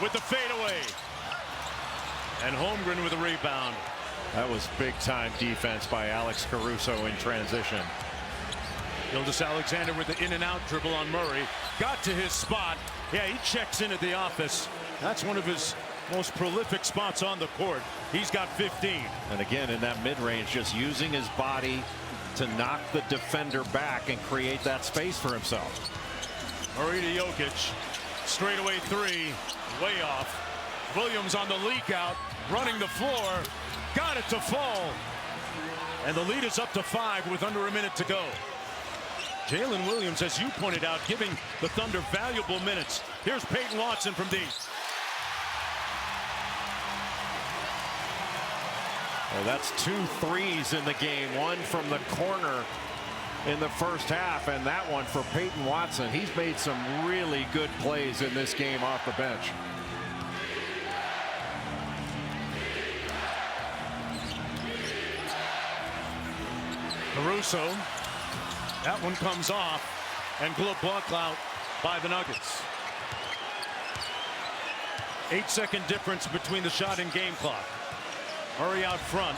with the fadeaway. And Holmgren with a rebound. That was big-time defense by Alex Caruso in transition. Gilgeous-Alexander with the in-and-out dribble on Murray. Got to his spot. Yeah, he checks in at the office. That's one of his most prolific spots on the court. He's got 15. And again, in that mid-range, just using his body to knock the defender back and create that space for himself. Murray to Jokic. Straightaway 3. Way off. Williams on the leak out. Running the floor. Got it to fall. And the lead is up to 5 with under a minute to go. Jalen Williams, as you pointed out, giving the Thunder valuable minutes. Here's Peyton Watson from deep. Well, that's 2 threes in the game. One from the corner in the first half, and that one for Peyton Watson. He's made some really good plays in this game off the bench. Caruso. That one comes off, and glove block out by the Nuggets. 8-second difference between the shot and game clock. Murray out front.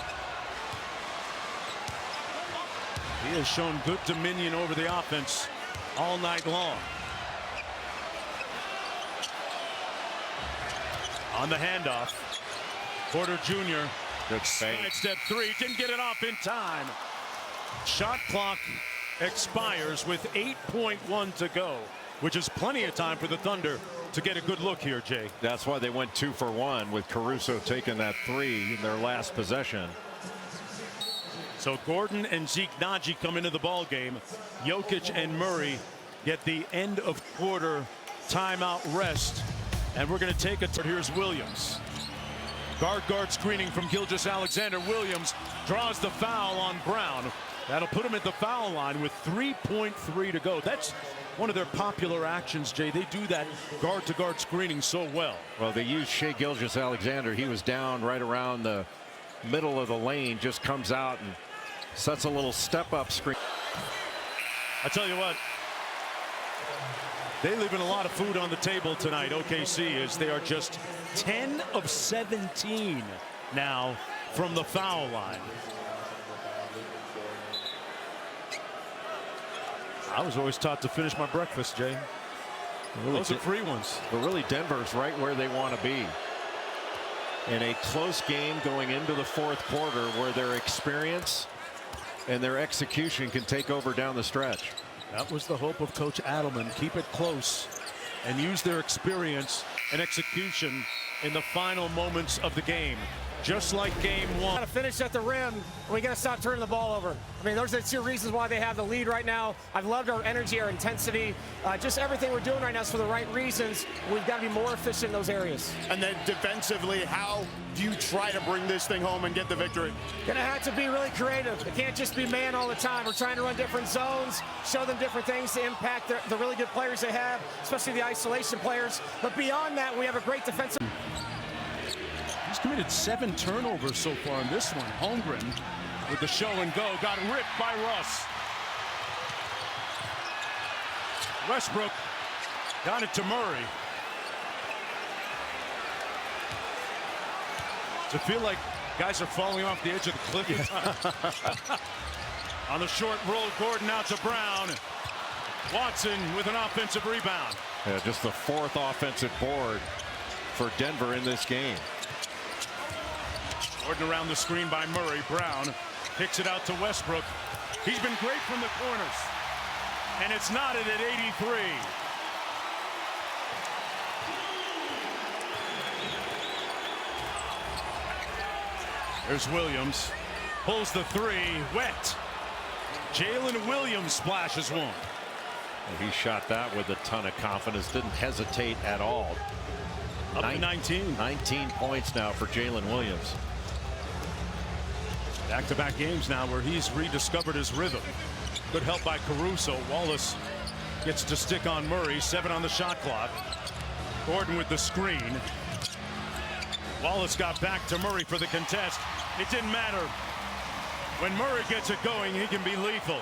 He has shown good dominion over the offense all night long. On the handoff, Porter Jr. Good fake. Step 3, didn't get it off in time. Shot clock expires with 8.1 to go, which is plenty of time for the Thunder to get a good look here, Jay. That's why they went 2 for 1 with Caruso taking that 3 in their last possession. So Gordon and Zeke Naji come into the ball game. Jokic and Murray get the end of quarter timeout rest, and we're going to take it. Here's Williams. Guard screening from Gilgeous-Alexander. Williams draws the foul on Brown. That'll put him at the foul line with 3.3 to go. That's one of their popular actions, Jay. They do that guard-to-guard screening so well. Well, they used Shai Gilgeous-Alexander. He was down right around the middle of the lane, just comes out and sets a little step-up screen. I tell you what, They leaving a lot of food on the table tonight, OKC, as they are just 10 of 17 now from the foul line. I was always taught to finish my breakfast, Jay. Those are free ones. But really, Denver's right where they want to be. In a close game going into the fourth quarter where their experience and their execution can take over down the stretch. That was the hope of Coach Adelman. Keep it close and use their experience and execution in the final moments of the game. Just like game one. Got to finish at the rim. We got to stop turning the ball over. I mean, those are the two reasons why they have the lead right now. I've loved our energy, our intensity. Just everything we're doing right now is for the right reasons. We've got to be more efficient in those areas. And then defensively, how do you try to bring this thing home and get the victory? Gonna have to be really creative. It can't just be man all the time. We're trying to run different zones, show them different things to impact the really good players they have, especially the isolation players. But beyond that, we have a great defensive. He's committed 7 turnovers so far in this one. Holmgren with the show and go. Got ripped by Russ. Westbrook got it to Murray. To feel like guys are falling off the edge of the cliff. On the short roll, Gordon out to Brown. Watson with an offensive rebound. Yeah, just the 4th offensive board for Denver in this game. Gordon around the screen by Murray. Brown kicks it out to Westbrook. He's been great from the corners. And it's knotted at 83. There's Williams. Pulls the 3. Wet. Jalen Williams splashes one. He shot that with a ton of confidence. Didn't hesitate at all. Up to 19. 19 points now for Jalen Williams. Back-to-back games now where he's rediscovered his rhythm. Good help by Caruso. Wallace gets to stick on Murray. 7 on the shot clock. Gordon with the screen. Wallace got back to Murray for the contest. It didn't matter. When Murray gets it going, he can be lethal.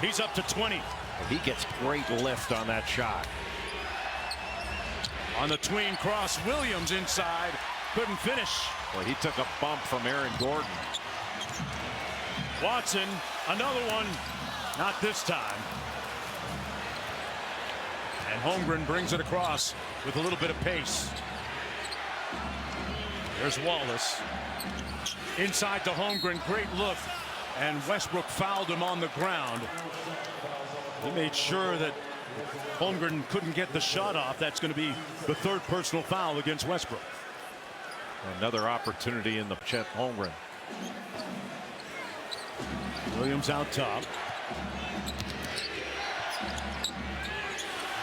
He's up to 20. He gets great lift on that shot. On the tween cross, Williams inside. Couldn't finish. Well, he took a bump from Aaron Gordon. Watson, another one. Not this time. And Holmgren brings it across with a little bit of pace. There's Wallace. Inside to Holmgren. Great look. And Westbrook fouled him on the ground. He made sure that Holmgren couldn't get the shot off. That's going to be the 3rd personal foul against Westbrook. Another opportunity in the Chet Holmgren. Williams out top.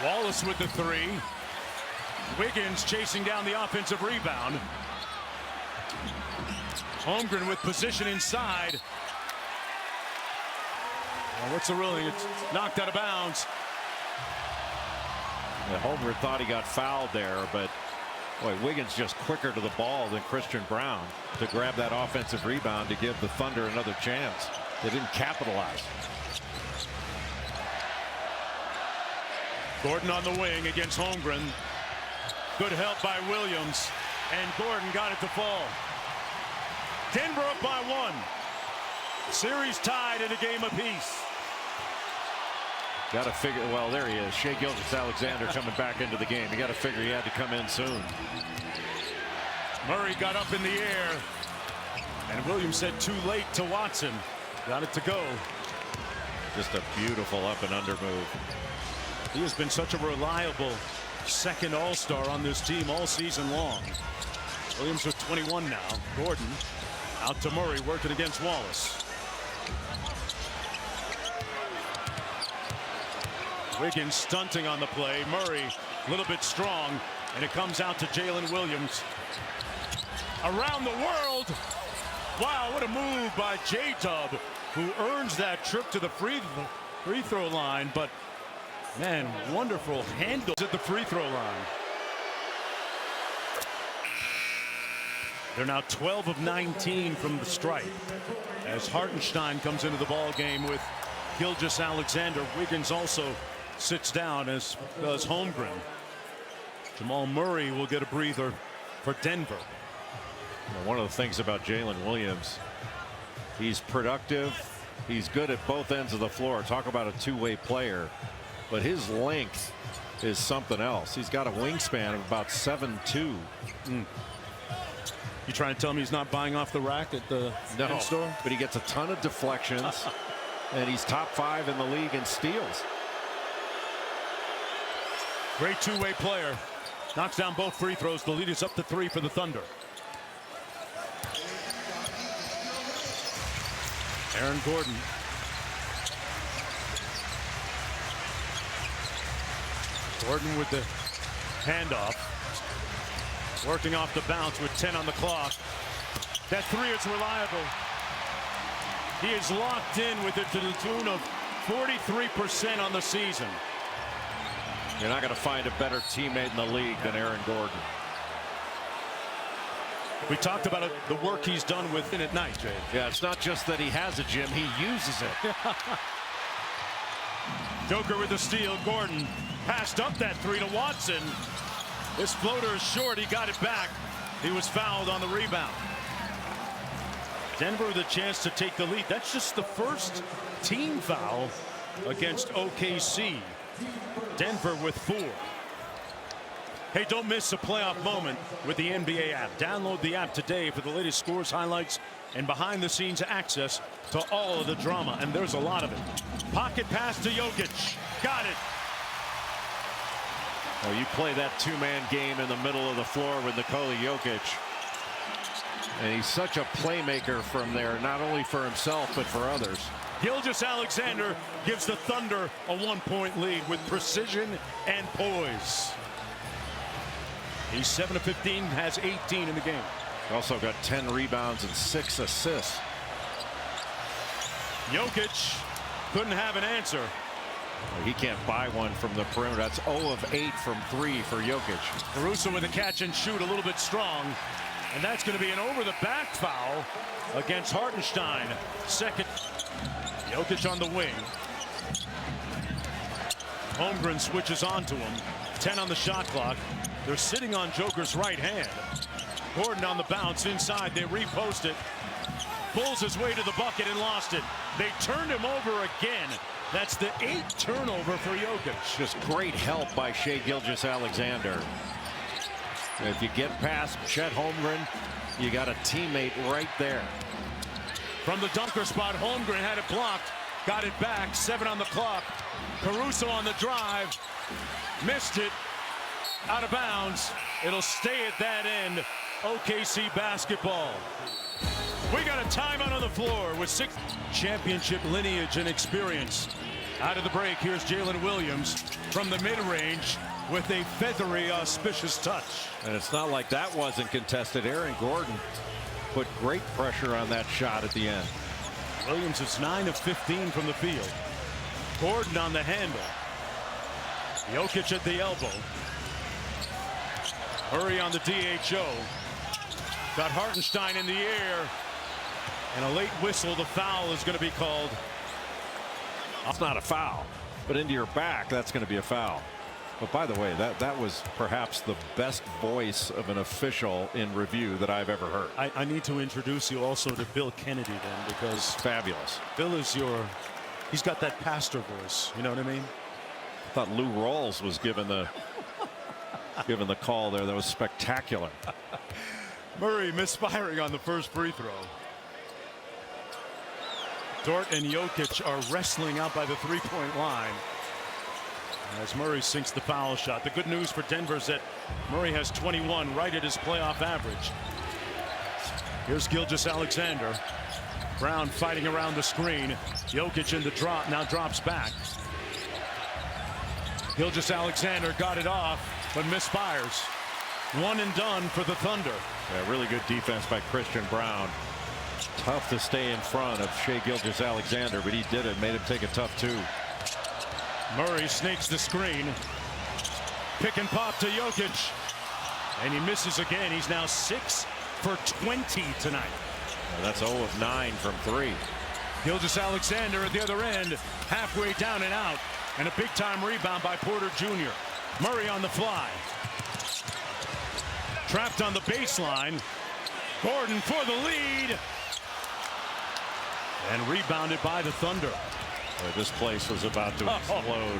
Wallace with the 3. Wiggins chasing down the offensive rebound. Holmgren with position inside. Well, what's the ruling? It's knocked out of bounds. Yeah, Holmgren thought he got fouled there, but boy, Wiggins just quicker to the ball than Christian Brown to grab that offensive rebound to give the Thunder another chance. They didn't capitalize. Gordon on the wing against Holmgren. Good help by Williams. And Gordon got it to fall. Denver up by 1. Series tied at a game apiece. Got to figure, well, there he is. Shai Gilgeous-Alexander coming back into the game. You got to figure he had to come in soon. Murray got up in the air. And Williams said too late to Watson. Got it to go. Just a beautiful up and under move. He has been such a reliable second all-star on this team all season long. Williams with 21 now. Gordon out to Murray, working against Wallace. Wiggins stunting on the play. Murray a little bit strong, and it comes out to Jalen Williams. Around the world. Wow, what a move by J-Dub, who earns that trip to the free throw line. But man, wonderful handle at the free throw line. They're now 12 of 19 from the stripe as Hartenstein comes into the ball game with Gilgeous-Alexander. Wiggins also sits down, as does Holmgren. Jamal Murray will get a breather for Denver. One of the things about Jalen Williams, he's productive. He's good at both ends of the floor. Talk about a two-way player. But his length is something else. He's got a wingspan of about 7'2". You trying to tell me he's not buying off the rack at the men's store? But he gets a ton of deflections, and he's top 5 in the league in steals. Great two-way player. Knocks down both free throws. The lead is up to 3 for the Thunder. Aaron Gordon. Gordon with the handoff. Working off the bounce with 10 on the clock. That three is reliable. He is locked in with it to the tune of 43% on the season. You're not going to find a better teammate in the league than Aaron Gordon. We talked about it, the work he's done with it at night, Jay. Yeah, it's not just that he has a gym, he uses it. Joker with the steal. Gordon passed up that three to Watson. This floater is short. He got it back. He was fouled on the rebound. Denver with a chance to take the lead. That's just the first team foul against OKC. Denver with 4. Hey, don't miss a playoff moment with the NBA app. Download the app today for the latest scores, highlights, and behind-the-scenes access to all of the drama. And there's a lot of it. Pocket pass to Jokic. Got it. Well, you play that two-man game in the middle of the floor with Nikola Jokic. And he's such a playmaker from there, not only for himself, but for others. Gilgeous-Alexander gives the Thunder a 1-point lead with precision and poise. He's 7 of 15, has 18 in the game. Also got 10 rebounds and 6 assists. Jokic couldn't have an answer. He can't buy one from the perimeter. That's 0 of 8 from 3 for Jokic. Caruso with a catch and shoot, a little bit strong. And that's going to be an over-the-back foul against Hartenstein. Second. Jokic on the wing. Holmgren switches on to him. 10 on the shot clock. They're sitting on Joker's right hand. Gordon on the bounce inside. They repost it. Pulls his way to the bucket and lost it. They turned him over again. That's the 8th turnover for Jokic. Just great help by Shai Gilgeous-Alexander. If you get past Chet Holmgren, you got a teammate right there. From the dunker spot, Holmgren had it blocked. Got it back. 7 on the clock. Caruso on the drive. Missed it. Out of bounds. It'll stay at that end. OKC basketball. We got a timeout on the floor with 6 championship lineage and experience. Out of the break, here's Jalen Williams from the mid-range with a feathery, auspicious touch. And it's not like that wasn't contested. Aaron Gordon put great pressure on that shot at the end. Williams is 9 of 15 from the field. Gordon on the handle. Jokic at the elbow. Hurry on the DHO. Got Hartenstein in the air. And a late whistle. The foul is going to be called. It's not a foul, but into your back, that's going to be a foul. But by the way, that was perhaps the best voice of an official in review that I've ever heard. I need to introduce you also to Bill Kennedy then, because it's fabulous. Bill is he's got that pastor voice. You know what I mean? I thought Lou Rawls was given the call there. That was spectacular. Murray misfiring on the first free throw. Dort and Jokic are wrestling out by the three-point line as Murray sinks the foul shot. The good news for Denver is that Murray has 21, right at his playoff average. Here's Gilgeous-Alexander. Brown fighting around the screen. Jokic in the drop, now drops back. Gilgeous-Alexander got it off, but misfires. One and done for the Thunder. Yeah, really good defense by Christian Brown. Tough to stay in front of Shai Gilgeous-Alexander, but he did it, made him take a tough 2. Murray snakes the screen. Pick and pop to Jokic. And he misses again. He's now 6 for 20 tonight. Well, that's 0 of 9 from 3. Gilgeous-Alexander at the other end, halfway down and out. And a big-time rebound by Porter Jr. Murray on the fly. Trapped on the baseline. Gordon for the lead. And rebounded by the Thunder. Boy, this place was about to explode.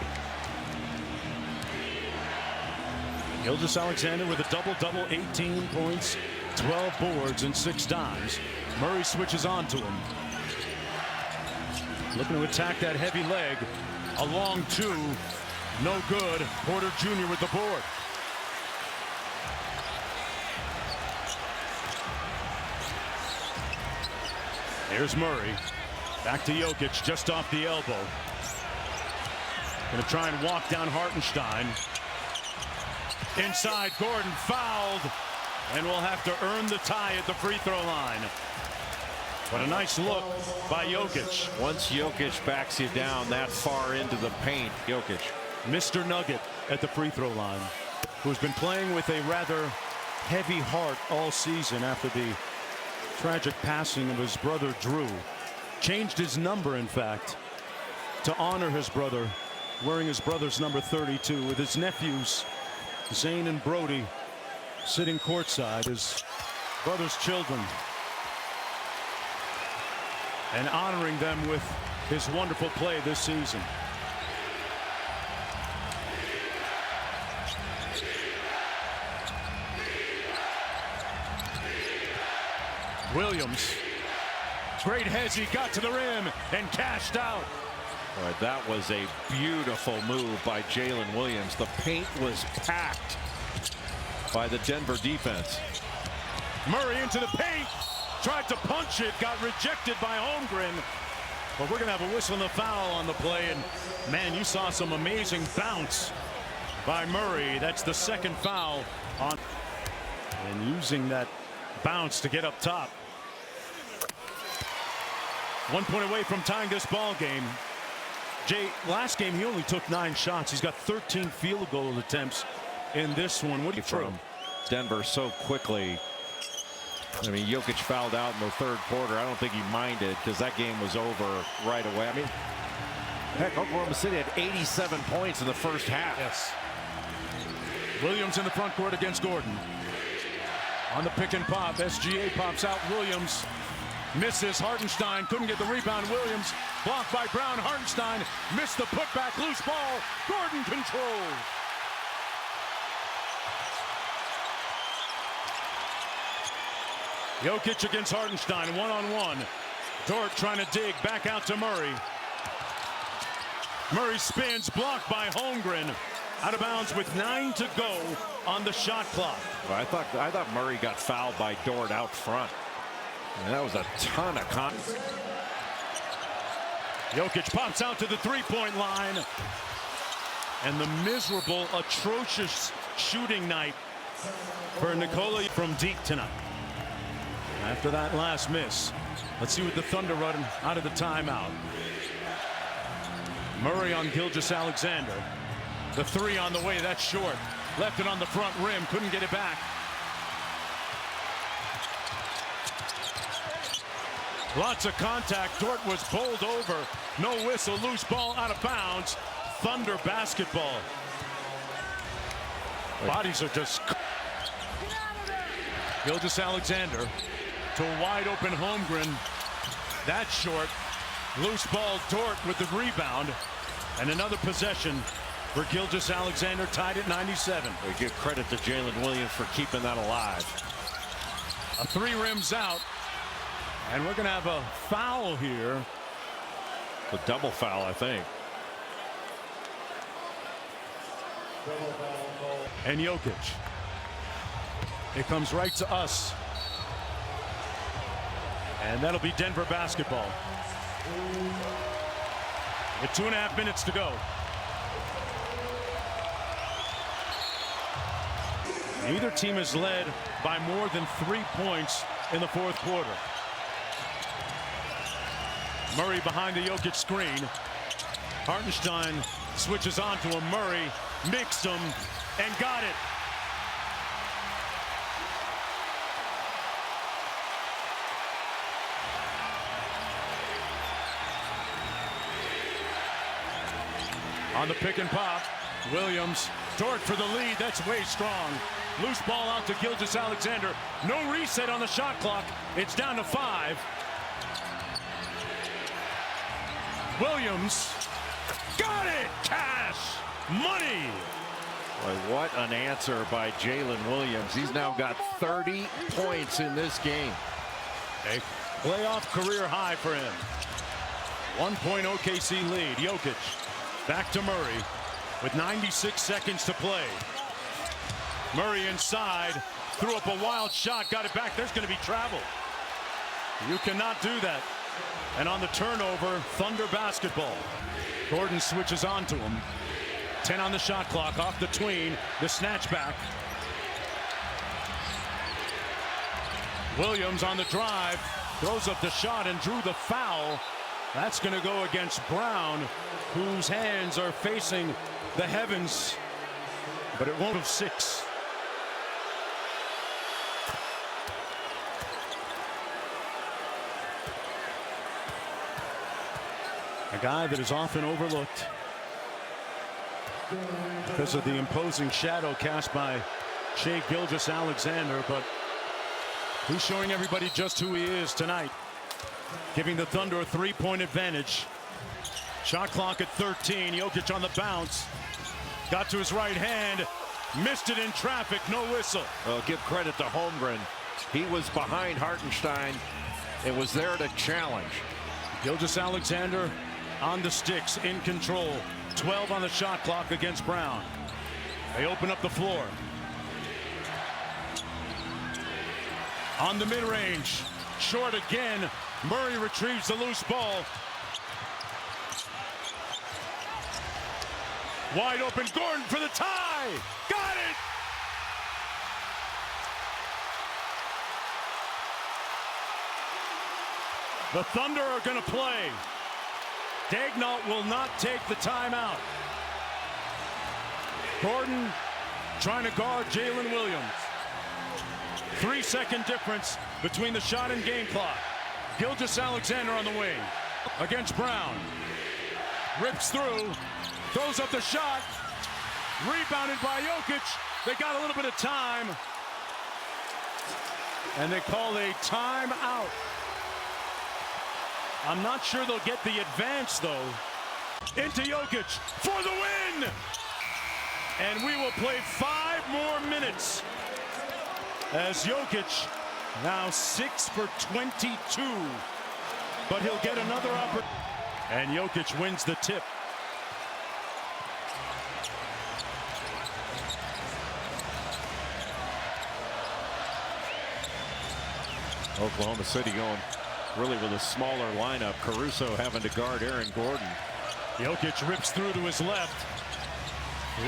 Gilgeous-Alexander with a double-double, 18 points, 12 boards, and 6 dimes. Murray switches on to him. Looking to attack that heavy leg. A long 2. No good. Porter Jr. with the board. Here's Murray. Back to Jokic, just off the elbow. Going to try and walk down Hartenstein. Inside, Gordon fouled. And will have to earn the tie at the free throw line. But a nice look by Jokic. Once Jokic backs you down that far into the paint, Jokic. Mr. Nugget at the free throw line, who's been playing with a rather heavy heart all season after the tragic passing of his brother Drew. Changed his number, in fact, to honor his brother, wearing his brother's number 32, with his nephews Zane and Brody sitting courtside, his brother's children, and honoring them with his wonderful play this season. Williams, great hezzy, got to the rim and cashed out. Boy, that was a beautiful move by Jalen Williams. The paint was packed by the Denver defense. Murray into the paint, tried to punch it, got rejected by Holmgren. But we're going to have a whistle and a foul on the play. And man, you saw some amazing bounce by Murray. That's the second foul on. And using that bounce to get up top. 1 point away from tying this ball game. Jay, last game he only took 9 shots. He's got 13 field goal attempts in this one. What do you from Denver so quickly? I mean, Jokic fouled out in the third quarter. I don't think he minded because that game was over right away. I mean, heck, Oklahoma City had 87 points in the first half. Yes. Williams in the front court against Gordon. On the pick and pop, SGA pops out. Williams misses. Hartenstein couldn't get the rebound. Williams blocked by Brown. Hartenstein missed the putback. Loose ball. Gordon controls. Jokic against Hartenstein, one-on-one. Dort trying to dig back out to Murray. Murray spins, blocked by Holmgren. Out of bounds with 9 to go on the shot clock. Well, I thought Murray got fouled by Dort out front. And that was a ton of Jokic pops out to the three-point line. And the miserable, atrocious shooting night for Nikola from deep tonight. After that last miss, let's see what the Thunder run out of the timeout. Murray on Gilgeous-Alexander. The 3 on the way, that's short. Left it on the front rim, couldn't get it back. Lots of contact. Dort was bowled over. No whistle, loose ball out of bounds. Thunder basketball. Bodies are just. Gilgeous-Alexander to a wide open Holmgren. That's short. Loose ball, Dort with the rebound. And another possession for Gilgeous-Alexander, tied at 97. We give credit to Jalen Williams for keeping that alive. A 3 rims out. And we're going to have a foul here. A double foul, I think. And Jokic. It comes right to us. And that'll be Denver basketball. With 2.5 minutes to go. Neither team is led by more than 3 points in the fourth quarter. Murray behind the Jokic screen. Hartenstein switches on to him. Murray mixed him and got it. On the pick and pop, Williams, Dort for the lead. That's way strong. Loose ball out to Gilgeous-Alexander. No reset on the shot clock. It's down to 5. Williams got it. Cash money. Boy, what an answer by Jalen Williams. He's now got 30 points in this game. A playoff career high for him. 1-point OKC lead. Jokic back to Murray with 96 seconds to play. Murray inside, threw up a wild shot, got it back. There's going to be travel. You cannot do that. And on the turnover, Thunder basketball. Gordon switches on to him. 10 on the shot clock, off the tween, the snatch back. Williams on the drive, throws up the shot and drew the foul. That's going to go against Brown, whose hands are facing the heavens, but it won't have 6. A guy that is often overlooked because of the imposing shadow cast by Shai Gilgeous-Alexander, but he's showing everybody just who he is tonight, giving the Thunder a 3-point advantage. Shot clock at 13. Jokic on the bounce, got to his right hand, missed it in traffic, no whistle. Well, give credit to Holmgren. He was behind Hartenstein and was there to challenge. Gilgeous-Alexander on the sticks, in control. 12 on the shot clock against Brown. They open up the floor. On the mid-range, short again. Murray retrieves the loose ball. Wide open, Gordon for the tie. Got it! The Thunder are going to play. Daignault will not take the timeout. Gordon trying to guard Jalen Williams. 3-second difference between the shot and game clock. Gilgeous-Alexander on the wing against Brown. Rips through, throws up the shot. Rebounded by Jokic. They got a little bit of time. And they call a timeout. I'm not sure they'll get the advance, though. Into Jokic for the win! And we will play 5 more minutes as Jokic now 6 for 22. But he'll get another opportunity. And Jokic wins the tip. Oklahoma City going really with a smaller lineup. Caruso having to guard Aaron Gordon. Jokic rips through to his left.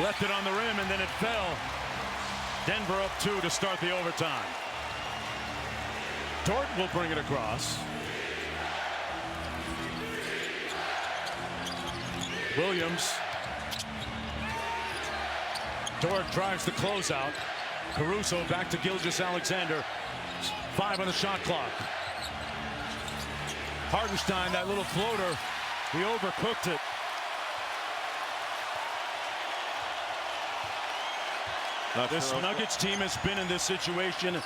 Left it on the rim and then it fell. Denver up 2 to start the overtime. Dort will bring it across. Williams. Dort drives the closeout. Caruso back to Gilgeous-Alexander. 5 on the shot clock. Hartenstein, that little floater, he overcooked it. This Nuggets team has been in this situation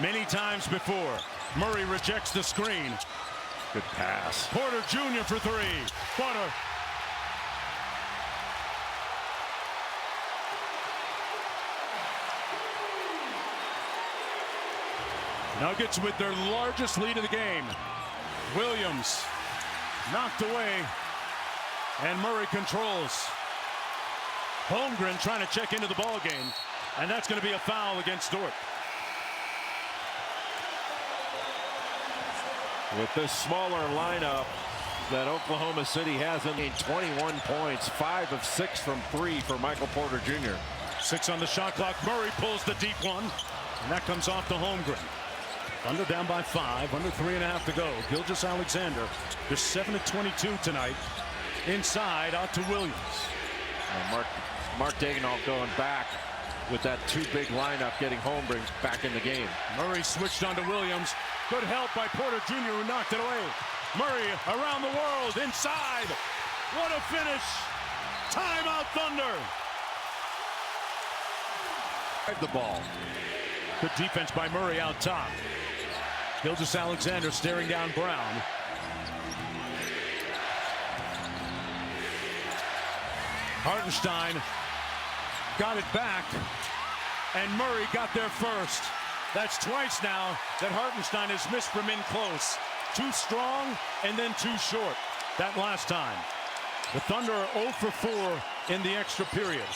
many times before. Murray rejects the screen. Good pass. Porter Jr. for 3. Porter. Nuggets with their largest lead of the game. Williams knocked away, and Murray controls. Holmgren trying to check into the ball game, and that's going to be a foul against Dort. With this smaller lineup that Oklahoma City has in 21 points, 5 of 6 from 3 for Michael Porter Jr. 6 on the shot clock. Murray pulls the deep one, and that comes off to Holmgren. Thunder down by 5, under 3.5 to go. Gilgeous-Alexander, they're 7 of 22 tonight. Inside, out to Williams. Mark Daignault going back with that 2 big lineup, getting Holmgren back in the game. Murray switched onto Williams. Good help by Porter Jr. who knocked it away. Murray around the world, inside. What a finish. Timeout, Thunder. The ball. Good defense by Murray out top. Gilgeous-Alexander staring down Brown. Hartenstein got it back, and Murray got there first. That's twice now that Hartenstein has missed from in close. Too strong and then too short that last time. The Thunder are 0 for 4 in the extra period.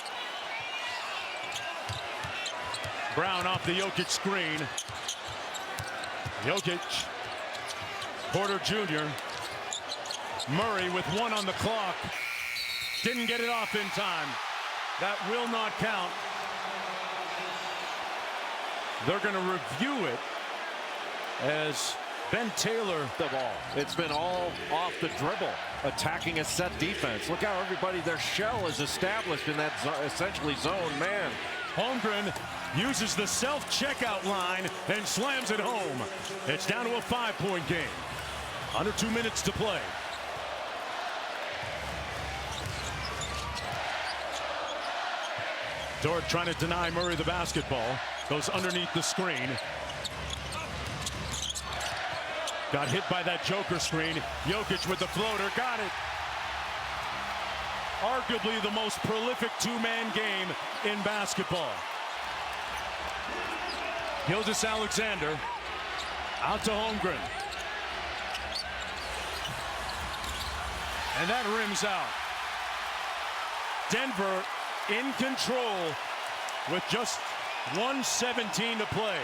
Brown off the Jokic screen. Jokic, Porter Jr., Murray with 1 on the clock. Didn't get it off in time. That will not count. They're going to review it as Ben Taylor The ball. It's been all off the dribble, attacking a set defense. Look how everybody, their shell is established in that essentially zone man. Holmgren uses the self-checkout line and slams it home. It's down to a 5-point game. Under 2 minutes to play. Dort trying to deny Murray the basketball. Goes underneath the screen. Got hit by that Joker screen. Jokic with the floater. Got it. Arguably the most prolific two-man game in basketball. Gilgeous-Alexander out to Holmgren. And that rims out. Denver in control with just 1:17 to play.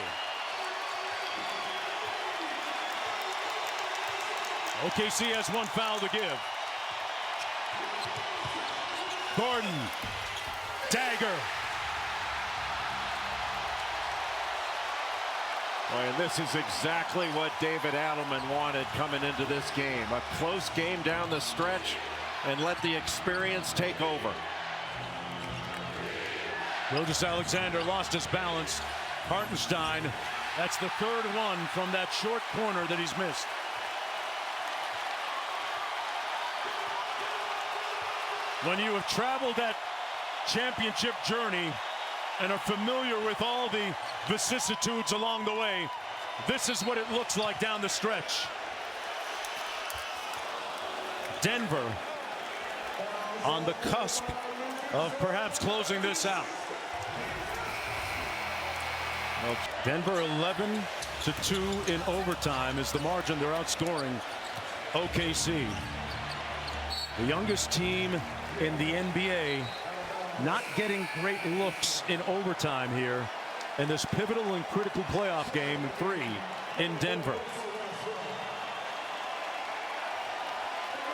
OKC has 1 foul to give. Gordon, dagger. Boy, and this is exactly what David Adelman wanted coming into this game. A close game down the stretch and let the experience take over. Gilgeous-Alexander lost his balance. Hartenstein, that's the 3rd one from that short corner that he's missed. When you have traveled that championship journey and are familiar with all the vicissitudes along the way, this is what it looks like down the stretch. Denver on the cusp of perhaps closing this out. Well, Denver 11-2 in overtime is the margin. They're outscoring OKC. The youngest team in the NBA not getting great looks in overtime here in this pivotal and critical playoff game 3 in Denver.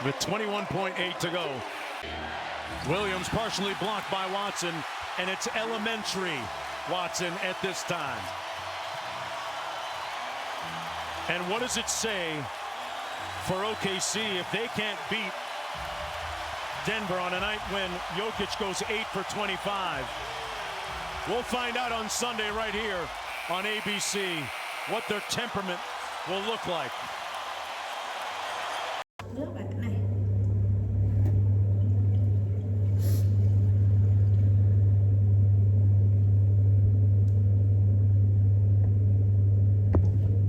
With 21.8 to go. Williams partially blocked by Watson, and it's elementary Watson at this time. And what does it say for OKC if they can't beat Denver on a night when Jokic goes 8 for 25? We'll find out on Sunday right here on ABC what their temperament will look like. Nước vào cái này.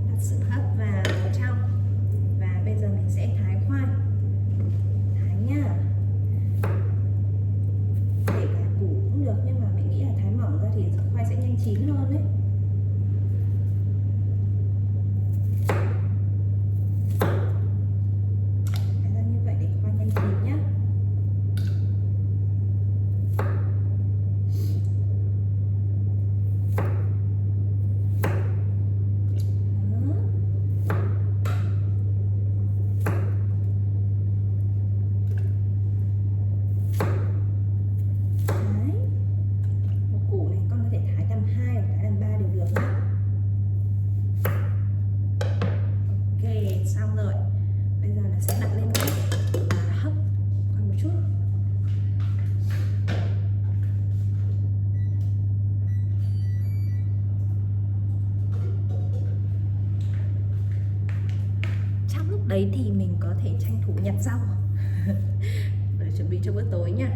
Đặt sữa hấp vào trong. Và bây giờ mình sẽ thái khoai. Thái nha. Kể cả củ cũng được, nhưng mà mình nghĩ là thái mỏng ra thì khoai sẽ nhanh chín hơn đấy. Đấy thì mình có thể tranh thủ nhặt rau để chuẩn bị cho bữa tối nha.